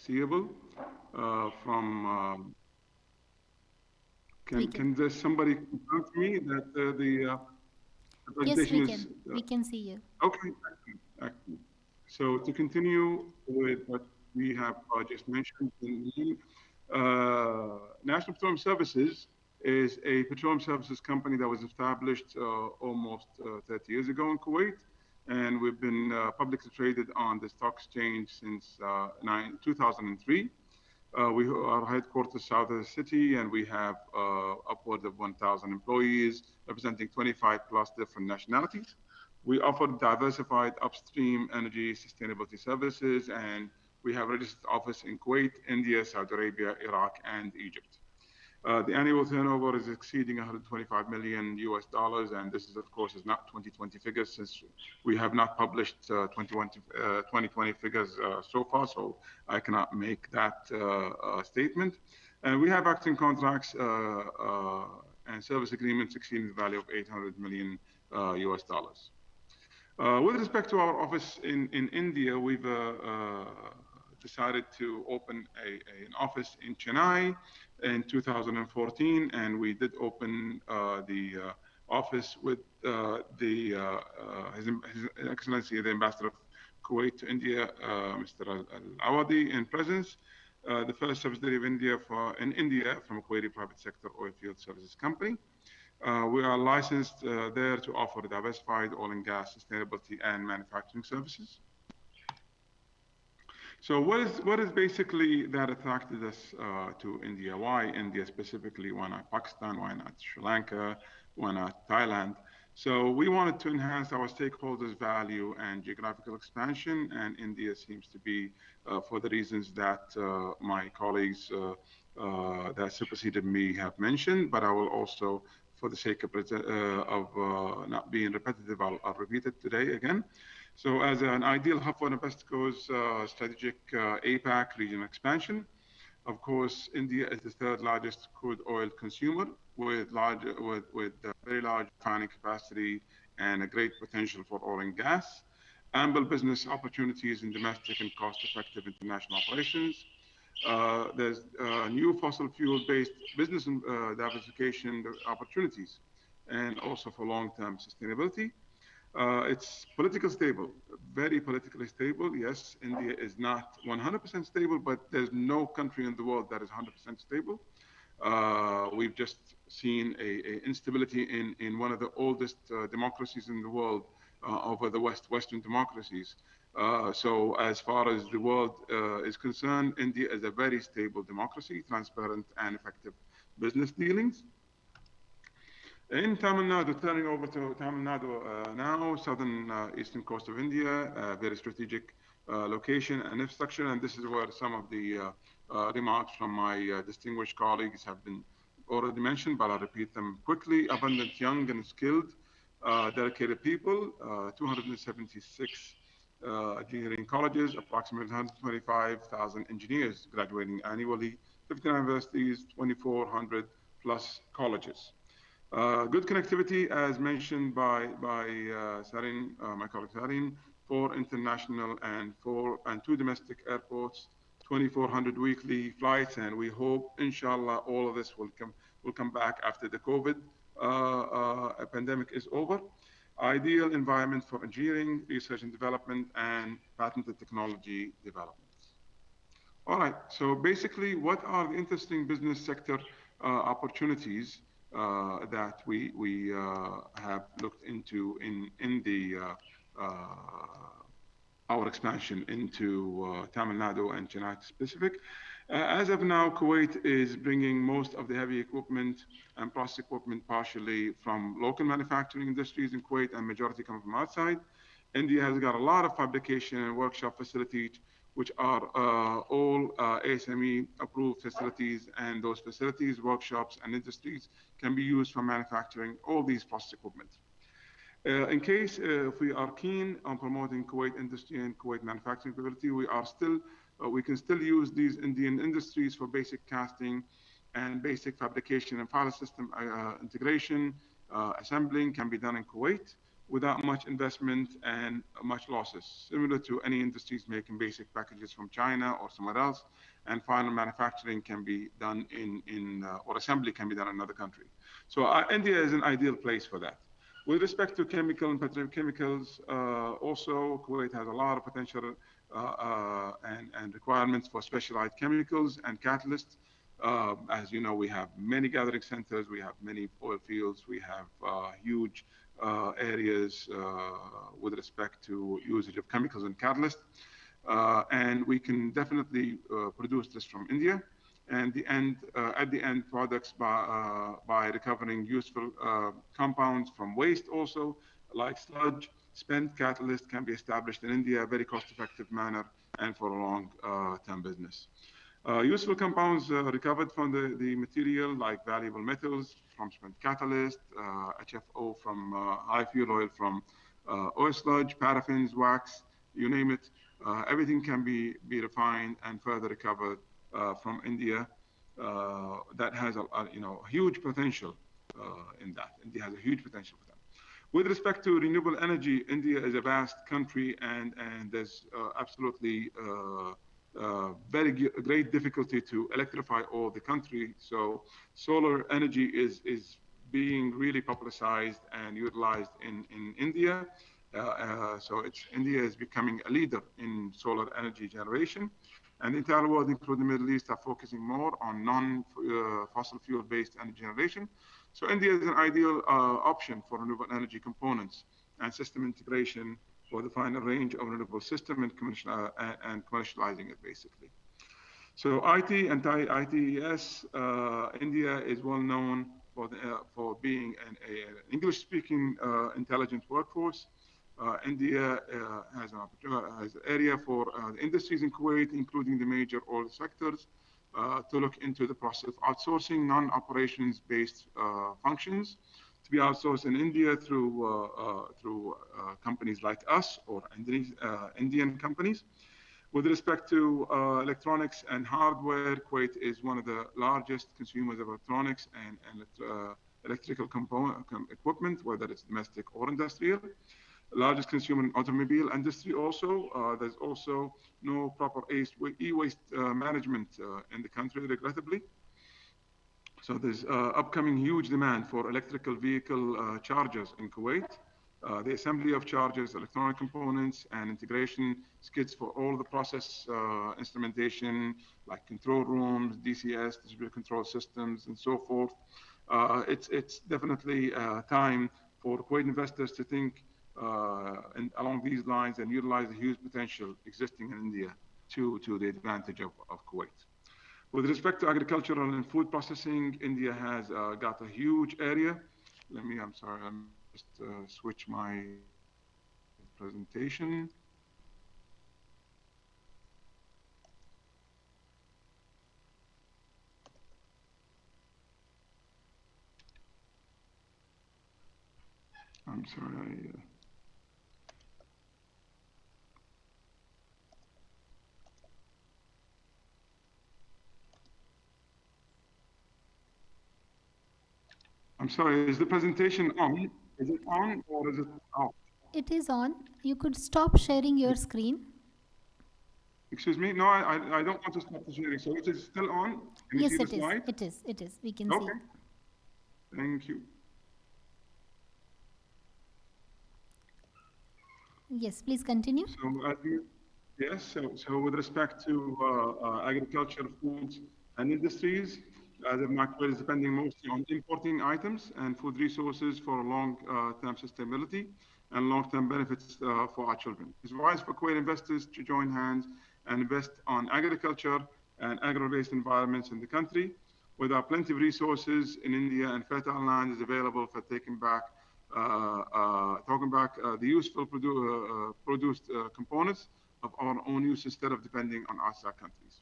seeable from. Can there somebody confirm to me that the presentation yes, we is? can. We can see you. Okay, excellent. So to continue with what we have just mentioned, National Petroleum Services is a petroleum services company that was established almost 30 years ago in Kuwait. And we've been publicly traded on the stock exchange since 2003. We are headquartered south of the city, and we have upwards of 1,000 employees representing 25 plus different nationalities. We offer diversified upstream energy sustainability services, and we have a registered office in Kuwait, India, Saudi Arabia, Iraq, and Egypt. The annual turnover is exceeding 125 million US dollars, and this is, of course, is not 2020 figures since we have not published 2020 figures so far, so I cannot make that statement. And we have acting contracts and service agreements exceeding the value of 800 million US dollars. With respect to our office in India, we've decided to open an office in Chennai in 2014, and we did open the office with His Excellency the Ambassador of Kuwait to India, Mr. Al-Awadi, in presence. The first subsidiary of India in India from a Kuwaiti private sector oilfield services company. We are licensed there to offer diversified oil and gas sustainability and manufacturing services. So what is basically that attracted us to India? Why India specifically? Why not Pakistan? Why not Sri Lanka? Why not Thailand? So we wanted to enhance our stakeholders' value and geographical expansion, and India seems to be, for the reasons that my colleagues that superseded me have mentioned, but I will also, for the sake of not being repetitive, I'll repeat it today again. So as an ideal hub for Invesco's strategic APAC regional expansion, of course, India is the third largest crude oil consumer with very large refining capacity and a great potential for oil and gas, ample business opportunities in domestic and cost-effective international operations. There's new fossil fuel-based business diversification opportunities, and also for long-term sustainability. It's politically stable, very politically stable. Yes, India is not 100% stable, but there's no country in the world that is 100% stable. We've just seen a instability in one of the oldest democracies in the world over the Western democracies. So as far as the world is concerned, India is a very stable democracy, transparent and effective business dealings. In Tamil Nadu, turning over to Tamil Nadu now, southern eastern coast of India, very strategic location and infrastructure, and this is where some of the remarks from my distinguished colleagues have been already mentioned, but I'll repeat them quickly. Abundant, young and skilled, dedicated people, 276 engineering colleges, approximately 125,000 engineers graduating annually, 59 universities, 2,400 plus colleges. Good connectivity, as mentioned by Sarin, my colleague Sarin, 4 international and 2 domestic airports, 2,400 weekly flights, and we hope, inshallah, all of this will come back after the COVID pandemic is over. ideal environment for engineering, research and development, and patented technology development. All right, so basically, what are the interesting business sector opportunities that we have looked into in the our expansion into Tamil Nadu and Chennai specific? As of now, Kuwait is bringing most of the heavy equipment and process equipment partially from local manufacturing industries in Kuwait, and majority come from outside. India has got a lot of fabrication and workshop facilities, which are all ASME approved facilities, and those facilities, workshops, and industries can be used for manufacturing all these process equipment. In case if we are keen on promoting Kuwait industry and Kuwait manufacturing ability, we can still use these Indian industries for basic casting and basic fabrication and file system integration. Assembling can be done in Kuwait without much investment and much losses, similar to any industries making basic packages from China or somewhere else, and final manufacturing can be done or assembly can be done in another country. So India is an ideal place for that. With respect to chemical and petrochemicals, also Kuwait has a lot of potential and requirements for specialized chemicals and catalysts. As you know, we have many gathering centers, we have many oil fields, we have huge areas with respect to usage of chemicals and catalysts. And we can definitely produce this from India. And at the end, products by recovering useful compounds from waste also, like sludge, spent catalyst can be established in India, very cost-effective manner and for a long-term business. Useful compounds recovered from the material, like valuable metals from spent catalyst, HFO from high fuel oil from oil sludge, paraffins, wax, you name it. Everything can be refined and further recovered from India. That has a huge potential in that. India has a huge potential for that. With respect to renewable energy, India is a vast country, and there's absolutely very great difficulty to electrify all the country. So solar energy is being really publicized and utilized in India. So India is becoming a leader in solar energy generation. And the entire world, including the Middle East, are focusing more on non-fossil fuel-based energy generation. So India is an ideal option for renewable energy components and system integration for the final range of renewable system and commercializing it, basically. So IT and ITES, India is well known for being an English-speaking intelligent workforce. India has an area for industries in Kuwait, including the major oil sectors, to look into the process of outsourcing non-operations-based functions to be outsourced in India through companies like us or Indian companies. With respect to electronics and hardware, Kuwait is one of the largest consumers of electronics and electrical equipment, whether it's domestic or industrial. Largest consumer in automobile industry also. There's also no proper e-waste management in the country, regrettably. So there's upcoming huge demand for electrical vehicle chargers in Kuwait. The assembly of chargers, electronic components, and integration skids for all the process instrumentation, like control rooms, DCS, distributed control systems, and so forth. It's definitely time for Kuwait investors to think along these lines and utilize the huge potential existing in India to the advantage of Kuwait. With respect to agricultural and food processing, India has got a huge area. I'm sorry, I'm just switch my presentation. I'm sorry. I'm sorry, is the presentation on? Is it on or is it off? It is on. You could stop sharing your screen. Excuse me? No, I don't want to stop the sharing. So it is still on? Can you Yes, see the it is. slide? It is. It is. We can Okay. see. Thank you. Yes, please continue. So, yes, so with respect to agriculture, foods, and industries, the market is depending mostly on importing items and food resources for long-term sustainability and long-term benefits for our children. It's wise for Kuwait investors to join hands and invest on agriculture and agro-based environments in the country. With our plenty of resources in India and fertile land is available for talking back the useful produced components of our own use instead of depending on outside countries.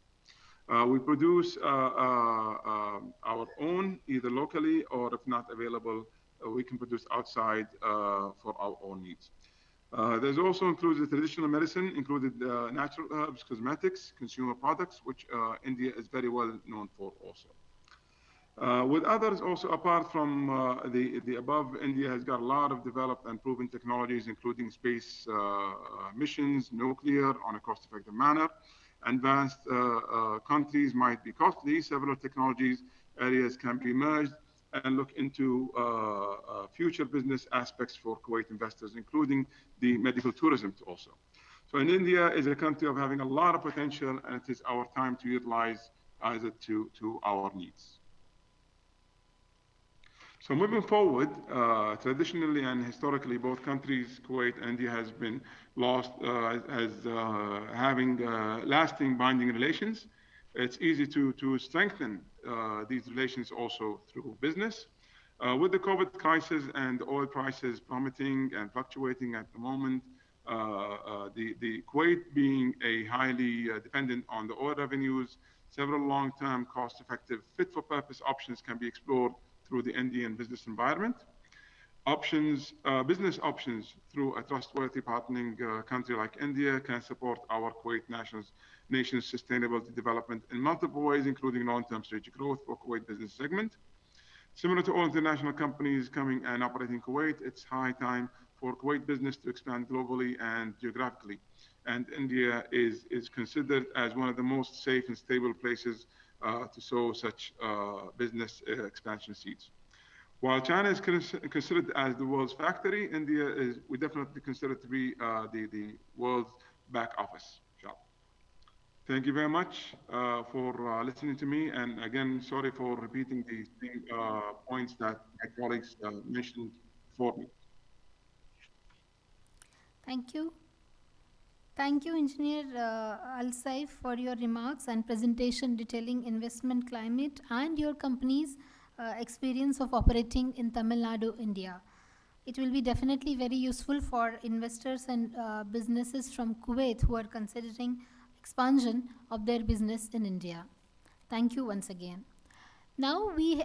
We produce our own either locally or if not available, we can produce outside for our own needs. There's also includes the traditional medicine, included natural herbs, cosmetics, consumer products, which India is very well known for also. With others also, apart from the above, India has got a lot of developed and proven technologies, including space missions, nuclear on a cost-effective manner. Advanced countries might be costly. Several technologies areas can be merged and look into future business aspects for Kuwait investors, including the medical tourism also. So in India is a country of having a lot of potential, and it is our time to utilize it to our needs. So moving forward, traditionally and historically, both countries, Kuwait and India, has been lost as having lasting binding relations. It's easy to strengthen these relations also through business. With the COVID crisis and oil prices plummeting and fluctuating at the moment, the Kuwait being a highly dependent on the oil revenues, several long-term, cost-effective, fit-for-purpose options can be explored through the Indian business environment. Business options through a trustworthy partnering country like India can support our Kuwait nation's sustainable development in multiple ways, including long-term strategic growth for Kuwait business segment. Similar to all international companies coming and operating in Kuwait, it's high time for Kuwait business to expand globally and geographically. And India is considered as one of the most safe and stable places to sow such business expansion seeds. While China is considered as the world's factory, we definitely consider it to be the world's back office shop. Thank you very much for listening to me. And again, sorry for repeating the same points that my colleagues mentioned before me. Thank you. Thank you, Engineer Al-Saif, for your remarks and presentation detailing investment climate and your company's experience of operating in Tamil Nadu, India. It will be definitely very useful for investors and businesses from Kuwait who are considering expansion of their business in India. Thank you once again. Now we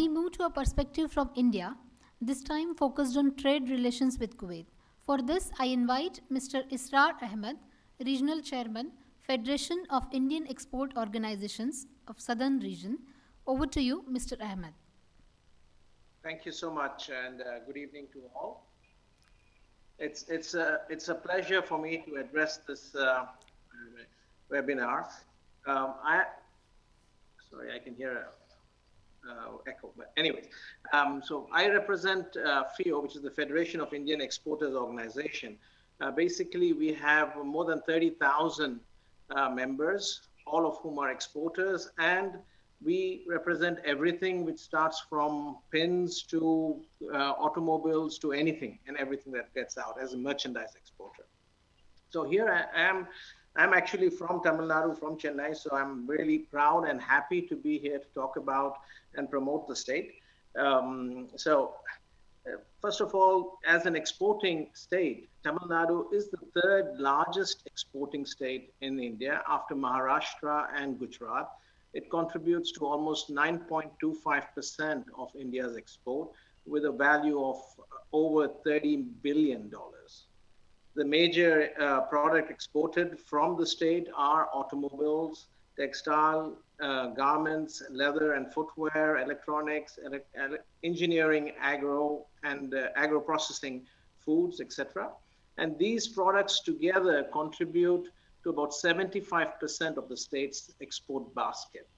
move to a perspective from India, this time focused on trade relations with Kuwait. For this, I invite Mr. Israr Ahmed, Regional Chairman, Federation of Indian Export Organizations of Southern Region. Over to you, Mr. Ahmed. Thank you so much, and good evening to all. It's a pleasure for me to address this webinar. Sorry, I can hear echo, but anyways, so I represent FIO, which is the Federation of Indian Exporters Organization. Basically, we have more than 30,000 members, all of whom are exporters, and we represent everything which starts from pins to automobiles to anything and everything that gets out as a merchandise exporter. So here I am. I'm actually from Tamil Nadu, from Chennai, so I'm really proud and happy to be here to talk about and promote the state. First of all, as an exporting state, Tamil Nadu is the third largest exporting state in India after Maharashtra and Gujarat. It contributes to almost 9.25% of India's export with a value of over $30 billion. The major product exported from the state are automobiles, textile, garments, leather and footwear, electronics, engineering, agro, and agro-processing foods, etc. And these products together contribute to about 75% of the state's export basket.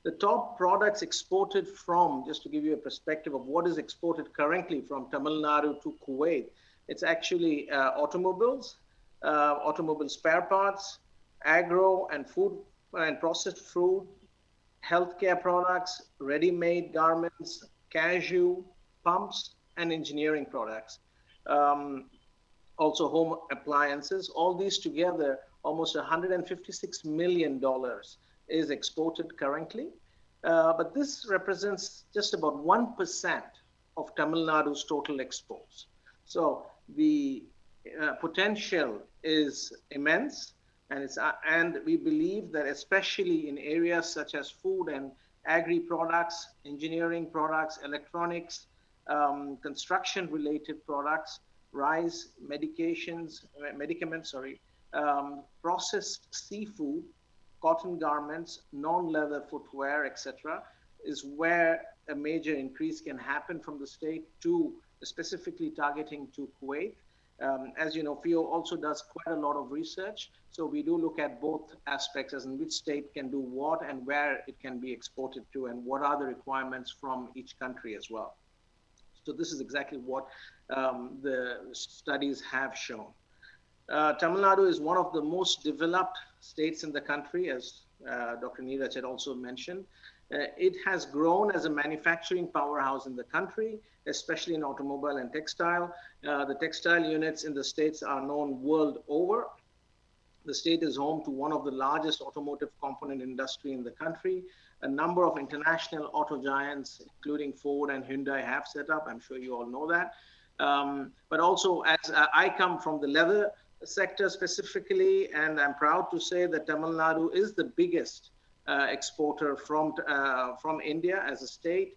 The top products exported from, just to give you a perspective of what is exported currently from Tamil Nadu to Kuwait, It's actually automobiles, automobile spare parts, agro and food and processed food, healthcare products, ready-made garments, cashew, pumps, and engineering products. Um, Also home appliances. All these together, almost $156 million is exported currently. But this represents just about 1% of Tamil Nadu's total exports. So the potential is immense, and we believe that especially in areas such as food and agri products, engineering products, electronics, construction-related products, rice, medicaments, processed seafood, cotton garments, non-leather footwear, etc., is where a major increase can happen from the state to specifically targeting to Kuwait. As you know, FIO also does quite a lot of research. So we do look at both aspects, as in which state can do what and where it can be exported to, and what are the requirements from each country as well. So this is exactly what the studies have shown. Tamil Nadu is one of the most developed states in the country, as Dr. Neeraj had also mentioned. It has grown as a manufacturing powerhouse in the country, especially in automobile and textile. The textile units in the states are known world over. The state is home to one of the largest automotive component industry in the country. A number of international auto giants, including Ford and Hyundai, have set up. I'm sure you all know that. But also, as I come from the leather sector specifically, and I'm proud to say that Tamil Nadu is the biggest exporter from India as a state.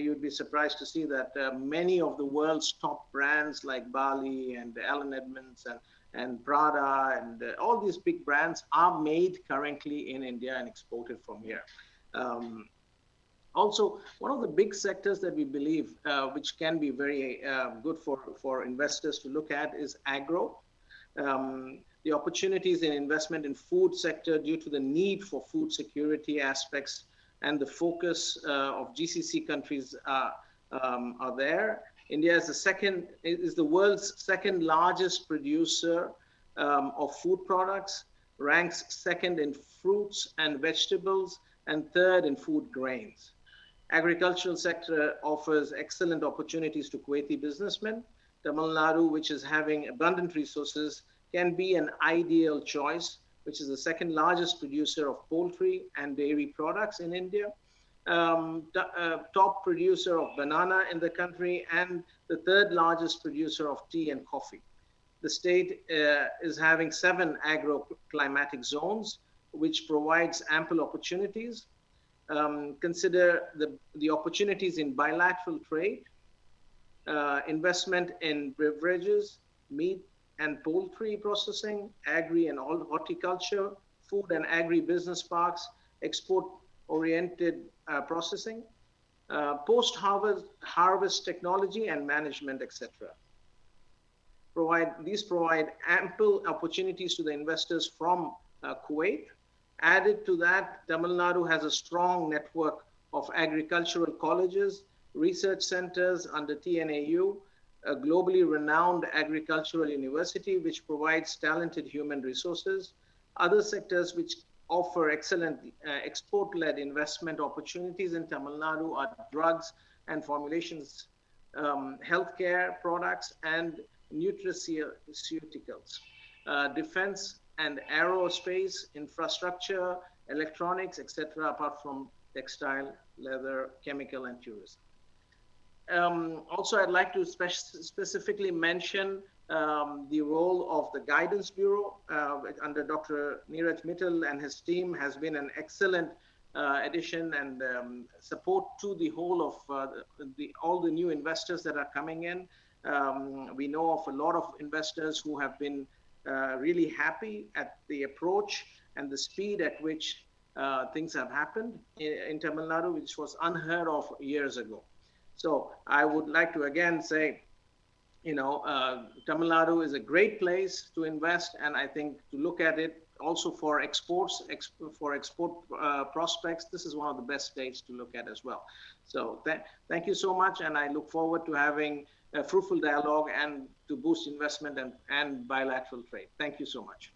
You'd be surprised to see that many of the world's top brands like Bali and Allen Edmonds and Prada and all these big brands are made currently in India and exported from here. Also, one of the big sectors that we believe which can be very good for investors to look at is agro. The opportunities in investment in food sector due to the need for food security aspects and the focus of GCC countries are there. India is the world's second largest producer of food products, ranks second in fruits and vegetables, and third in food grains. Agricultural sector offers excellent opportunities to Kuwaiti businessmen. Tamil Nadu, which is having abundant resources, can be an ideal choice, which is the second largest producer of poultry and dairy products in India, top producer of banana in the country, and the third largest producer of tea and coffee. The state is having 7 agro-climatic zones, which provides ample opportunities. Consider the opportunities in bilateral trade, investment in beverages, meat and poultry processing, agri and horticulture, food and agri-business parks, export-oriented processing, post-harvest technology and management, etc. These provide ample opportunities to the investors from Kuwait. Added to that, Tamil Nadu has a strong network of agricultural colleges, research centers under TNAU, a globally renowned agricultural university which provides talented human resources. Other sectors which offer excellent export-led investment opportunities in Tamil Nadu are drugs and formulations, healthcare products, and nutraceuticals, defense and aerospace, infrastructure, electronics, etc., apart from textile, leather, chemical, and tourism. Also, I'd like to specifically mention the role of the Guidance Bureau under Dr. Neeraj Mittal and his team has been an excellent addition and support to the whole of all the new investors that are coming in. We know of a lot of investors who have been really happy at the approach and the speed at which things have happened in Tamil Nadu, which was unheard of years ago. So I would like to again say, Tamil Nadu is a great place to invest, and I think to look at it also for exports, for export prospects, this is one of the best states to look at as well. So thank you so much, and I look forward to having a fruitful dialogue and to boost investment and bilateral trade. Thank you so much.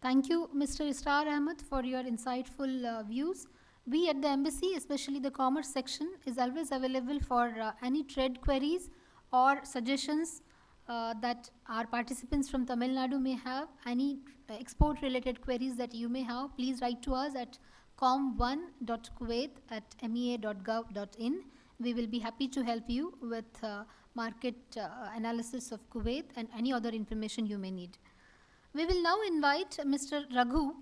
Thank you, Mr. Israr Ahmed, for your insightful views. We at the embassy, especially the commerce section, is always available for any trade queries or suggestions that our participants from Tamil Nadu may have. Any export related queries that you may have, please write to us at com1.kuwait@mea.gov.in. We will be happy to help you with market analysis of Kuwait and any other information you may need. We will now invite Mr. Raghu,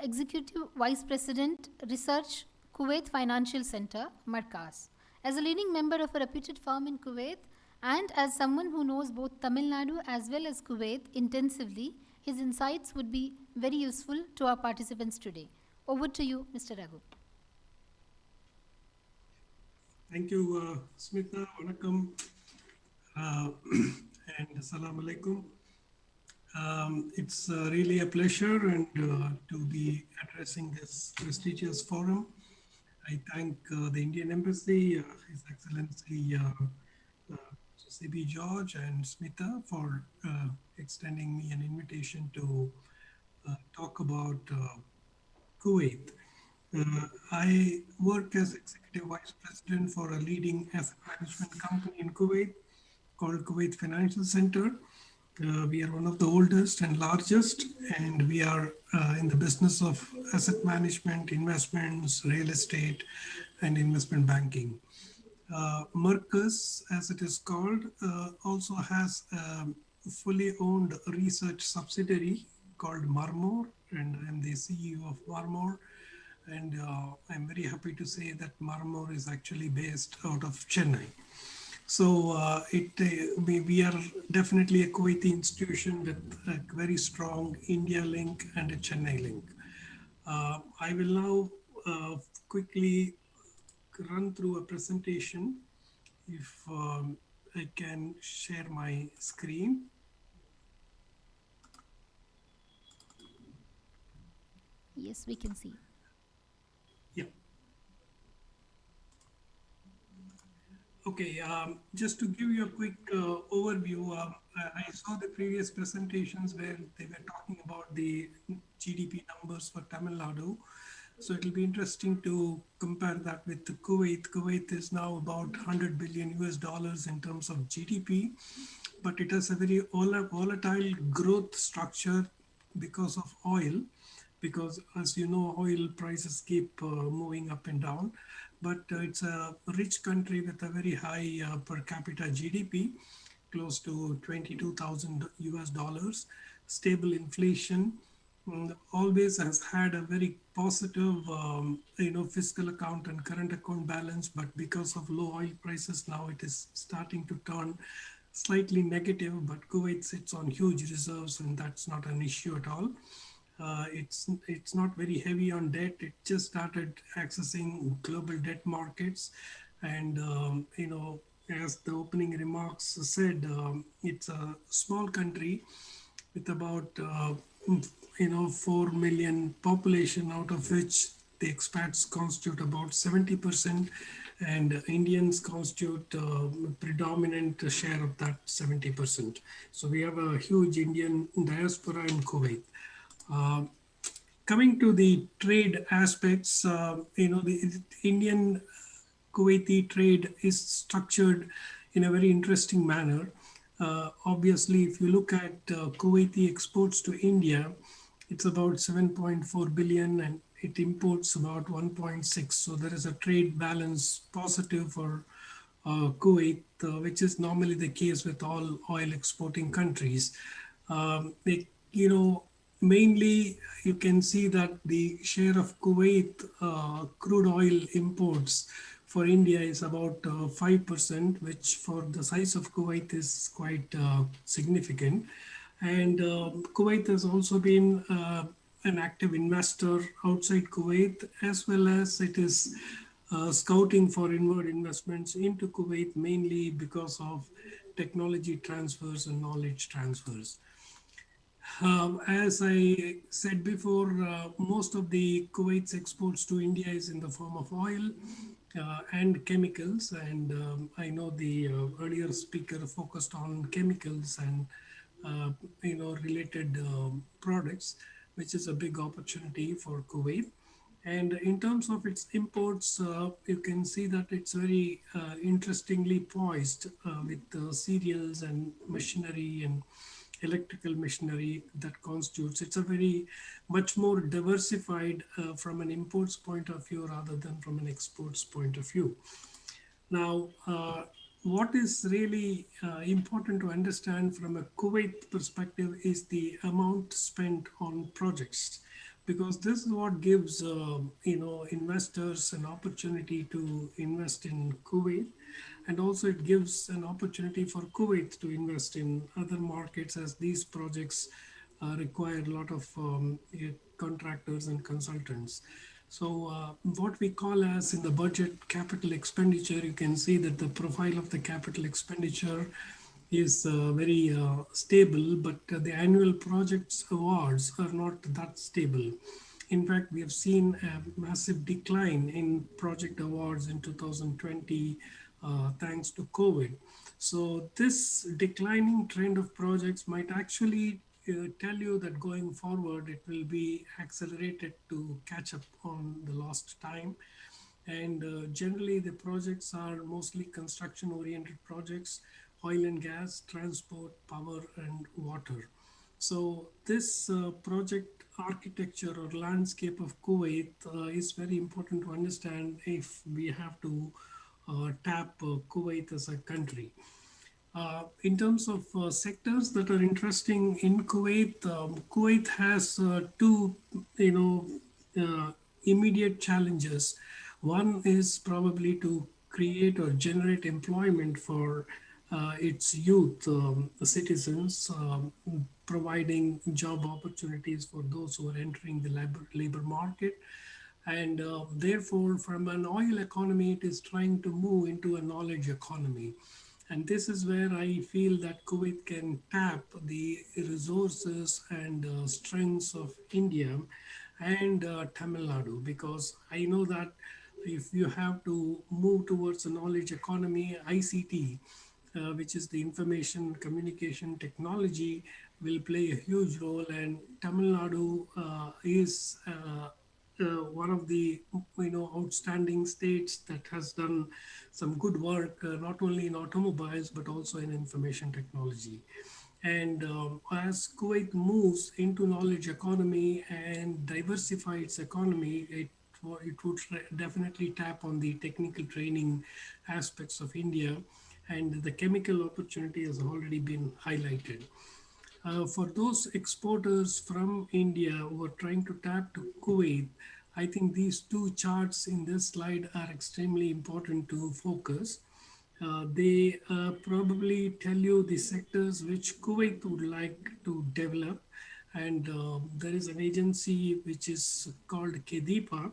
Executive Vice President, Research, Kuwait Financial Center, Markaz. As a leading member of a reputed firm in Kuwait and as someone who knows both Tamil Nadu as well as Kuwait intensively, his insights would be very useful to our participants today. Over to you, Mr. Raghu. Thank you, Smita. Vanakkam and Assalamu alaikum. It's really a pleasure and to be addressing this prestigious forum. I thank the Indian Embassy, His Excellency C.B. George and Smita for extending me an invitation to talk about Kuwait. I work as Executive Vice President for a leading asset management company in Kuwait called Kuwait Financial Center. We are one of the oldest and largest, and we are in the business of asset management, investments, real estate, and investment banking. Markaz, as it is called, also has a fully owned research subsidiary called Marmor, and I'm the CEO of Marmor. And I'm very happy to say that Marmor is actually based out of Chennai. So we are definitely a Kuwaiti institution with a very strong India link and a Chennai link. I will now quickly run through a presentation. If I can share my screen. Yes, we can see. Yeah. Okay, just to give you a quick overview, I saw the previous presentations where they were talking about the GDP numbers for Tamil Nadu. So it'll be interesting to compare that with the Kuwait. Kuwait is now about $100 billion in terms of GDP, but it has a very volatile growth structure because of oil, because as you know, oil prices keep moving up and down. But it's a rich country with a very high per capita GDP, close to $22,000, stable inflation, always has had a very positive, fiscal account and current account balance. But because of low oil prices, now it is starting to turn slightly negative. But Kuwait sits on huge reserves, and that's not an issue at all. It's not very heavy on debt. It just started accessing global debt markets, and as the opening remarks said, it's a small country with about 4 million population, out of which the expats constitute about 70%, and Indians constitute predominant share of that 70%. So we have a huge Indian diaspora in Kuwait. Coming to the trade aspects, the Indian Kuwaiti trade is structured in a very interesting manner. Obviously, if you look at Kuwaiti exports to India, it's about 7.4 billion and it imports about 1.6. So there is a trade balance positive for Kuwait, which is normally the case with all oil exporting countries. Mainly, you can see that the share of Kuwait crude oil imports for India is about 5%, which for the size of Kuwait is quite significant. And Kuwait has also been an active investor outside Kuwait, as well as it is scouting for inward investments into Kuwait, mainly because of technology transfers and knowledge transfers. As I said before, most of the Kuwait's exports to India is in the form of oil. and chemicals. And I know the earlier speaker focused on chemicals and related products, which is a big opportunity for Kuwait. And in terms of its imports, you can see that it's very interestingly poised with cereals and machinery and electrical machinery that constitutes. It's a very much more diversified from an imports point of view rather than from an exports point of view. Now, what is really important to understand from a Kuwait perspective is the amount spent on projects, because this is what gives investors an opportunity to invest in Kuwait, and also it gives an opportunity for Kuwait to invest in other markets, as these projects require a lot of contractors and consultants. So what we call as in the budget capital expenditure, you can see that the profile of the capital expenditure is very stable, but the annual projects awards are not that stable. In fact, we have seen a massive decline in project awards in 2020 thanks to COVID. So this declining trend of projects might actually tell you that going forward, it will be accelerated to catch up on the lost time. And generally, the projects are mostly construction oriented projects, oil and gas, transport, power, and water. So this project architecture or landscape of Kuwait is very important to understand if we have to tap Kuwait as a country. In terms of sectors that are interesting in Kuwait, Kuwait has two, immediate challenges. One is probably to create or generate employment for its youth citizens, providing job opportunities for those who are entering the labor market. And therefore, from an oil economy, it is trying to move into a knowledge economy. And this is where I feel that Kuwait can tap the resources and strengths of India and Tamil Nadu, because I know that if you have to move towards a knowledge economy, ICT, which is the information communication technology, will play a huge role. And Tamil Nadu is one of the outstanding states that has done some good work, not only in automobiles but also in information technology. And as Kuwait moves into knowledge economy and diversify its economy, it would definitely tap on the technical training aspects of India, and the chemical opportunity has already been highlighted. For those exporters from India who are trying to tap to Kuwait, I think these two charts in this slide are extremely important to focus. They probably tell you the sectors which Kuwait would like to develop. And there is an agency which is called KEDIPA,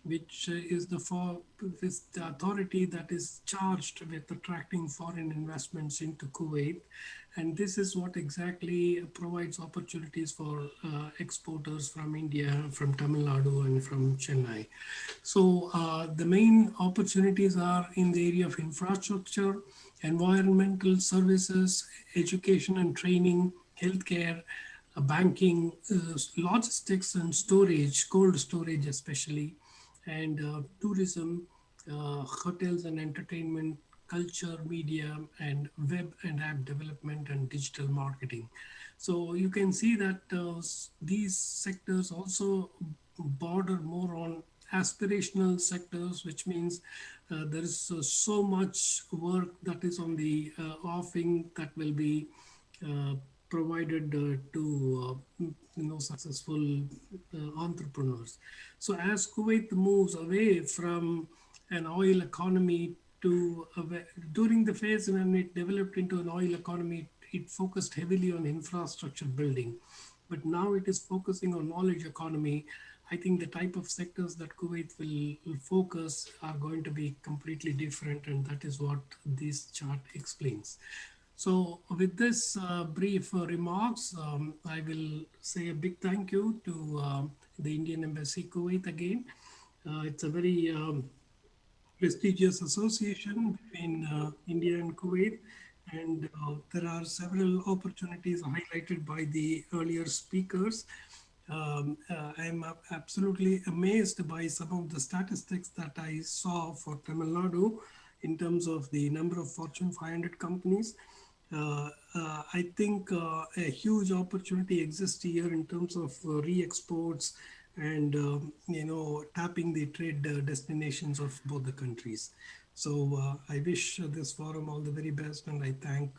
which is the authority that is charged with attracting foreign investments into Kuwait. And this is what exactly provides opportunities for exporters from India, from Tamil Nadu, and from Chennai. So the main opportunities are in the area of infrastructure, environmental services, education and training, healthcare, banking, logistics and storage, cold storage especially, and tourism, hotels and entertainment, culture, media, and web and app development and digital marketing. So you can see that these sectors also border more on aspirational sectors, which means there is so much work that is on the offing that will be provided to successful entrepreneurs. So as Kuwait moves away from an oil economy to during the phase when it developed into an oil economy, it focused heavily on infrastructure building, but now it is focusing on knowledge economy. I think the type of sectors that Kuwait will focus are going to be completely different, and that is what this chart explains. So with this brief remarks, I will say a big thank you to the Indian Embassy Kuwait again. It's a very prestigious association between India and Kuwait. And there are several opportunities highlighted by the earlier speakers. I'm absolutely amazed by some of the statistics that I saw for Tamil Nadu in terms of the number of Fortune 500 companies. I think a huge opportunity exists here in terms of re-exports and tapping the trade destinations of both the countries. So I wish this forum all the very best, and I thank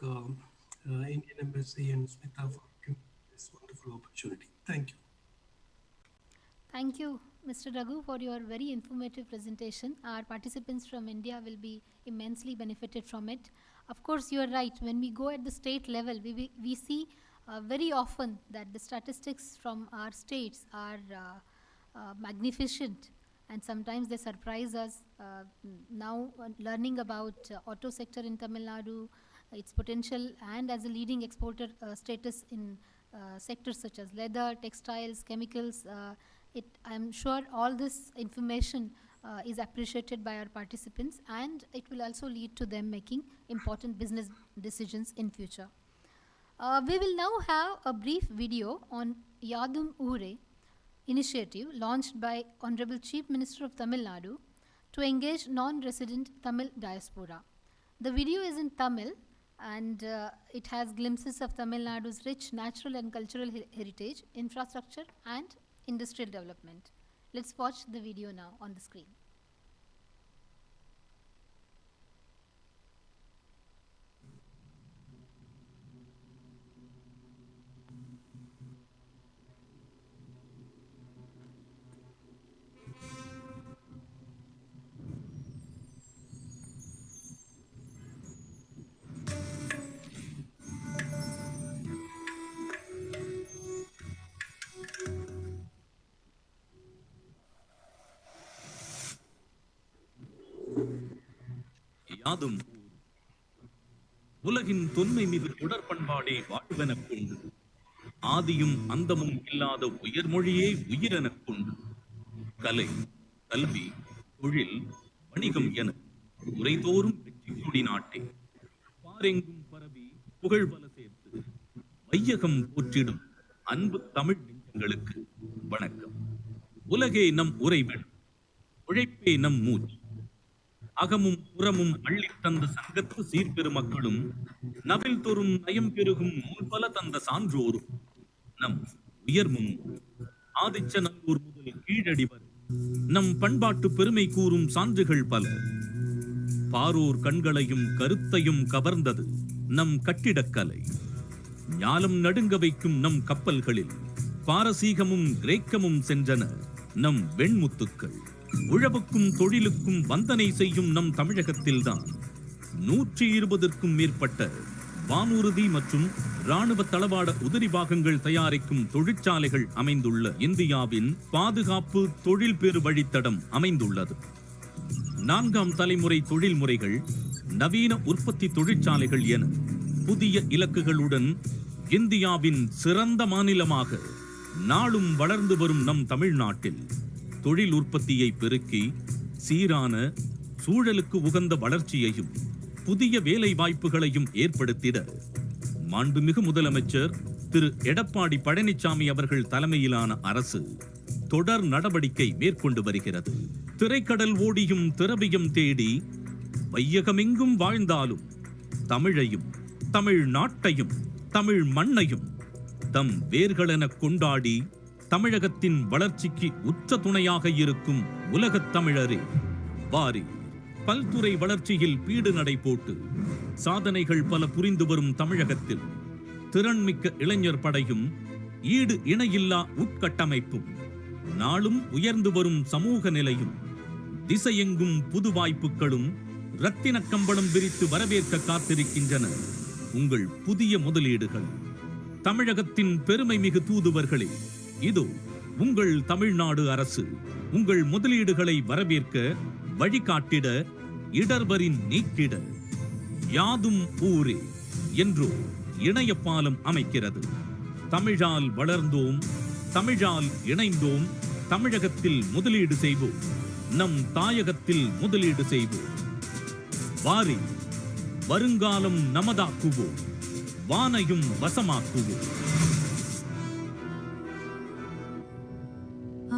Indian Embassy and Smita for giving this wonderful opportunity. Thank you. Thank you, Mr. Raghu, for your very informative presentation. Our participants from India will be immensely benefited from it. Of course, you are right. When we go at the state level, we see very often that the statistics from our states are magnificent, and sometimes they surprise us. Now, learning about auto sector in Tamil Nadu, its potential, and as a leading exporter status in sectors such as leather, textiles, chemicals, I'm sure all this information is appreciated by our participants, and it will also lead to them making important business decisions in future. We will now have a brief video on Yadum Ure initiative launched by Honorable Chief Minister of Tamil Nadu to engage non-resident Tamil diaspora. The video is in Tamil, and it has glimpses of Tamil Nadu's rich natural and cultural heritage, infrastructure, and industrial development. Let's watch the video now on the screen. யாதும் உலகின் தொன்மை மிகு தொடர்பண்பாடே வாழ்வெனக் கொண்டு ஆதியும் அந்தமும் இல்லாத உயர்மொழியே உயிரெனக் கொண்டு கலை, கல்வி, தொழில், வணிகம் என உரைதோறும் வெற்றி கொடி நாட்டே பாரெங்கும் பரவி புகழ்பல சேர்த்து வையகம் போற்றிடும் அன்பு தமிழ் நெஞ்சங்களுக்கு வணக்கம். உலகே நம் உறைவிடம், உழைப்பே நம் மூச்சு. அகமும் புறமும் அள்ளித் தந்த சங்கத்து சீர்பெருமக்களும் நவில் தோறும் நயம் பெருகும் நூல் பல தந்த சான்றோரும் நம் உயர்மும் ஆதிச்சநல்லூர் முதல் கீழடி வரை நம் பண்பாட்டு பெருமை கூறும் சான்றுகள் பல. பாரோர் கண்களையும் கருத்தையும் கவர்ந்தது நம் கட்டிடக்கலை. ஞாலம் நடுங்க வைக்கும் நம் கப்பல்களில் பாரசீகமும் கிரேக்கமும் சென்றன நம் வெண்முத்துக்கள். உழவுக்கும் தொழிலுக்கும் வந்தனை செய்யும் நம் தமிழகத்தில்தான் 120க்கும் மேற்பட்ட வானூர்தி மற்றும் இராணுவ தளவாட உதிரி பாகங்கள் தயாரிக்கும் தொழிற்சாலைகள் அமைந்துள்ள இந்தியாவின் பாதுகாப்பு தொழில் பெரு வழித்தடம் அமைந்துள்ளது. 4ஆம் தலைமுறை தொழில் முறைகள், நவீன உற்பத்தி தொழிற்சாலைகள் என புதிய இலக்குகளுடன் இந்தியாவின் சிறந்த மாநிலமாக நாளும் வளர்ந்து வரும் நம் தமிழ்நாட்டில் தொழில் உற்பத்தியை பெருக்கி சீரான சூழலுக்கு உகந்த வளர்ச்சியையும் புதிய வேலை வாய்ப்புகளையும் ஏற்படுத்திட மாண்புமிகு முதலமைச்சர் திரு எடப்பாடி பழனிசாமி அவர்கள் தலைமையிலான அரசு தொடர் நடவடிக்கை மேற்கொண்டு வருகிறது. திரைக்கடல் ஓடியும் திரவியம் தேடி வையகமெங்கும் வாழ்ந்தாலும் தமிழையும் தமிழ் நாட்டையும் தமிழ் மண்ணையும் தம் வேர்களென கொண்டாடி தமிழகத்தின் வளர்ச்சிக்கு உச்ச துணையாக இருக்கும் உலகத் தமிழரே வாரி. பல்துறை வளர்ச்சியில் பீடு நடை போட்டு சாதனைகள் பல புரிந்து வரும் தமிழகத்தில் திறன்மிக்க இளைஞர் படையும் ஈடு இணையில்லா உட்கட்டமைப்பும் நாளும் உயர்ந்து வரும் சமூக நிலையும் திசையெங்கும் புது வாய்ப்புகளும் இரத்தின கம்பளம் விரித்து வரவேற்க காத்திருக்கின்றன உங்கள் புதிய முதலீடுகள். தமிழகத்தின் பெருமை மிகு தூதுவர்களே, இதோ உங்கள் தமிழ்நாடு அரசு உங்கள் முதலீடுகளை வரவேற்க, வழிகாட்டிட, இடர்வரின் நீக்கிட யாதும் ஊரே என்றோ இணைய பாலம் அமைக்கிறது. தமிழால் வளர்ந்தோம், தமிழால் இணைந்தோம், தமிழகத்தில் முதலீடு செய்வோம். நம் தாயகத்தில் முதலீடு செய்வோம். வாரி வருங்காலம் நமதாக்குவோம், வானையும் வசமாக்குவோம்.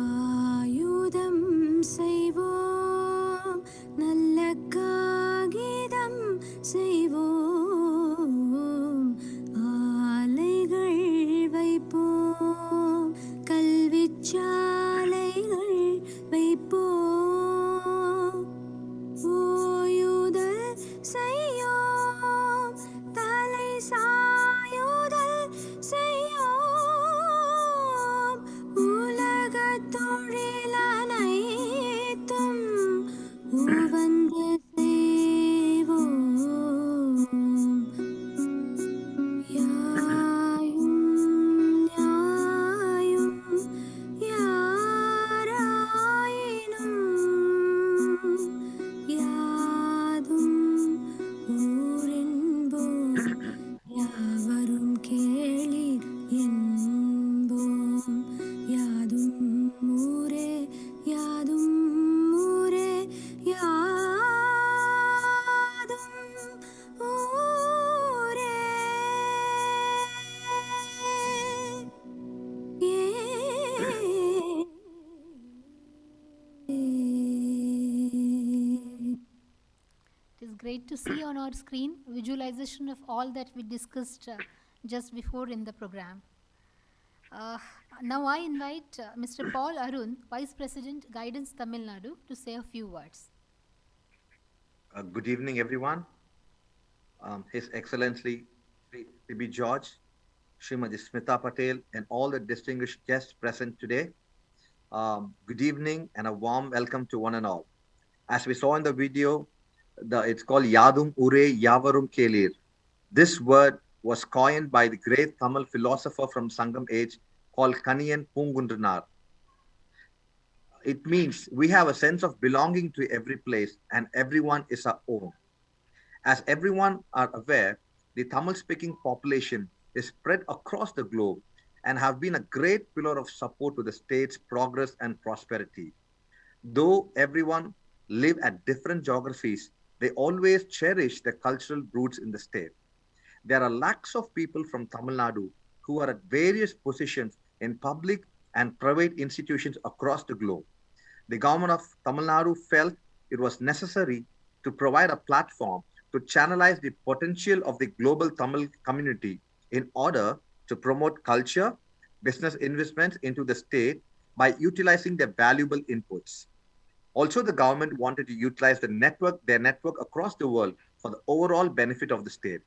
ஆயுதம் செய்வோம், நல்ல காகிதம் செய்வோம், ஆலைகள் வைப்போம், கல்விச்சாலைகள் வைப்போம், ஓயுதல் செய்யோம், தலை சாயுதல் செய்யோம், உலகத் தொழிலனைத்தும் உவந்து செய்வோம். யாயும் யாயும் யாராயினும் யாதும் ஊரென்போம், யாவரும் கேளீர் என்போம். யாதும் ஊரே, யாதும் ஊரே, யாதும் ஊரே. It is great to see on our screen visualization of all that we discussed just before in the program. Now I invite Mr. Paul Arun, Vice President, Guidance Tamil Nadu, to say a few words. Good evening, everyone. His Excellency Sri T.B. George, Srimati Smita Patel, and all the distinguished guests present today. Good evening and a warm welcome to one and all. As we saw in the video, it's called Yadum Ure Yavarum Kelir. This word was coined by the great Tamil philosopher from Sangam age called Kaniyan Pungundranar. It means we have a sense of belonging to every place and everyone is our own. As everyone are aware, the Tamil-speaking population is spread across the globe and have been a great pillar of support to the state's progress and prosperity. Though everyone live at different geographies, they always cherish their cultural roots in the state. There are lakhs of people from Tamil Nadu who are at various positions in public and private institutions across the globe. The government of Tamil Nadu felt it was necessary to provide a platform to channelize the potential of the global Tamil community in order to promote culture, business investments into the state by utilizing their valuable inputs. Also, the government wanted to utilize their network across the world for the overall benefit of the state.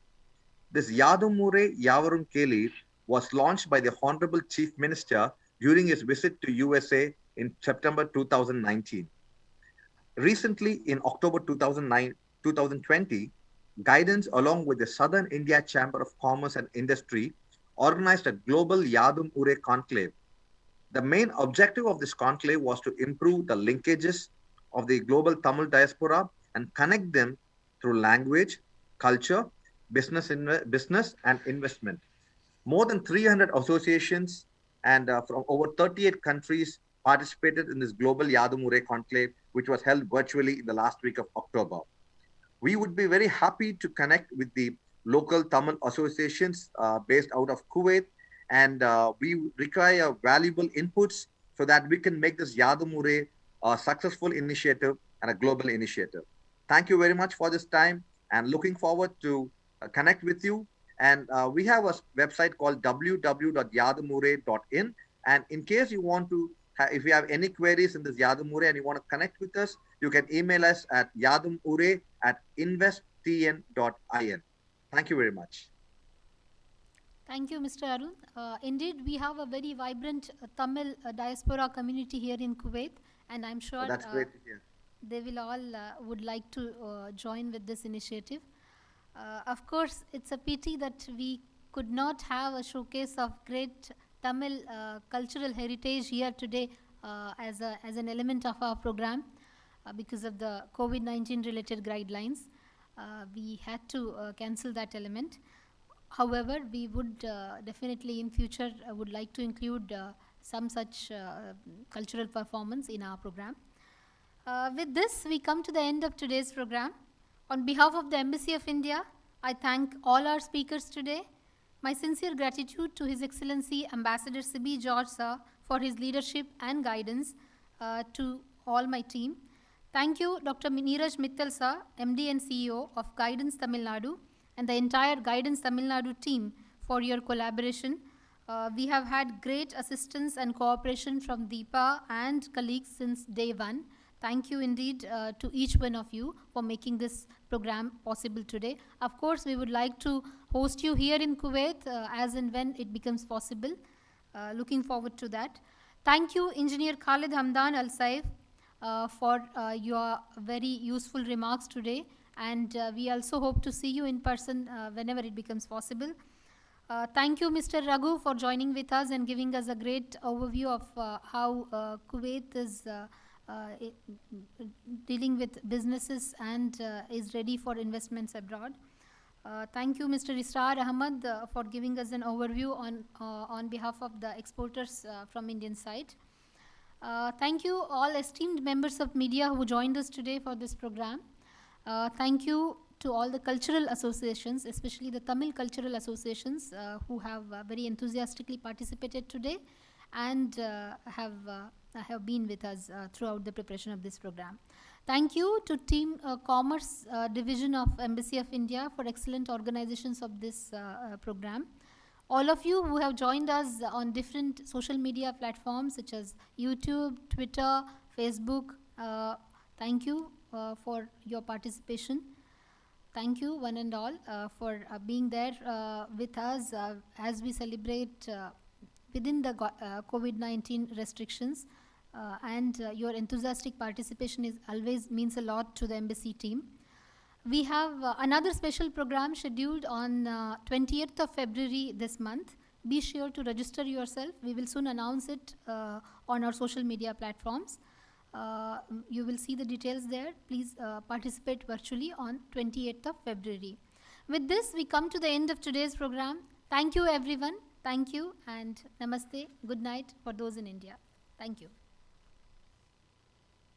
This Yadumure Yavarum Kelir was launched by the Honorable Chief Minister during his visit to USA in September 2019. Recently, in October 2020, Guidance, along with the Southern India Chamber of Commerce and Industry, organized a global Yadum Ure conclave. The main objective of this conclave was to improve the linkages of the global Tamil diaspora and connect them through language, culture, business and investment. More than 300 associations and from over 38 countries participated in this global Yadum Ure conclave, which was held virtually in the last week of October. We would be very happy to connect with the local Tamil associations based out of Kuwait, and we require valuable inputs so that we can make this Yadum Ure a successful initiative and a global initiative. Thank you very much for this time and looking forward to connect with you. And we have a website called www.yadumure.in. And in case you want to, if you have any queries in this Yadum Ure and you want to connect with us, you can email us at yadumure@investtn.in. Thank you very much. Thank you, Mr. Arun. Indeed, we have a very vibrant Tamil diaspora community here in Kuwait, and I'm sure That's great to hear. they will all would like to join with this initiative. Of course, it's a pity that we could not have a showcase of great Tamil cultural heritage here today as an element of our program because of the COVID-19 related guidelines. We had to cancel that element. However, we would definitely in future would like to include some such cultural performance in our program. With this, we come to the end of today's program. On behalf of the Embassy of India, I thank all our speakers today. My sincere gratitude to His Excellency Ambassador Sibi George Sir for his leadership and guidance to all my team. Thank you, Dr. Neeraj Mittal Sir, MD and CEO of Guidance Tamil Nadu, and the entire Guidance Tamil Nadu team for your collaboration. We have had great assistance and cooperation from Deepa and colleagues since day one. Thank you indeed to each one of you for making this program possible today. Of course, we would like to host you here in Kuwait as and when it becomes possible. Looking forward to that. Thank you, Engineer Khalid Hamdan Al Saif, for your very useful remarks today. And we also hope to see you in person whenever it becomes possible. Thank you, Mr. Raghu, for joining with us and giving us a great overview of how Kuwait is dealing with businesses and is ready for investments abroad. Thank you, Mr. Israr Ahmad, for giving us an overview on behalf of the exporters from Indian side. Thank you, all esteemed members of media who joined us today for this program. Thank you to all the cultural associations, especially the Tamil cultural associations who have very enthusiastically participated today and have been with us throughout the preparation of this program. Thank you to Team Commerce Division of Embassy of India for excellent organizations of this program. All of you who have joined us on different social media platforms such as YouTube, Twitter, Facebook, thank you for your participation. Thank you, one and all, for being there with us as we celebrate within the COVID-19 restrictions. And your enthusiastic participation always means a lot to the embassy team. We have another special program scheduled on 20th of February this month. Be sure to register yourself. We will soon announce it on our social media platforms. You will see the details there. Please participate virtually on 28th of February. With this, we come to the end of today's program. Thank you, everyone. Thank you, and namaste. Good night for those in India. Thank you.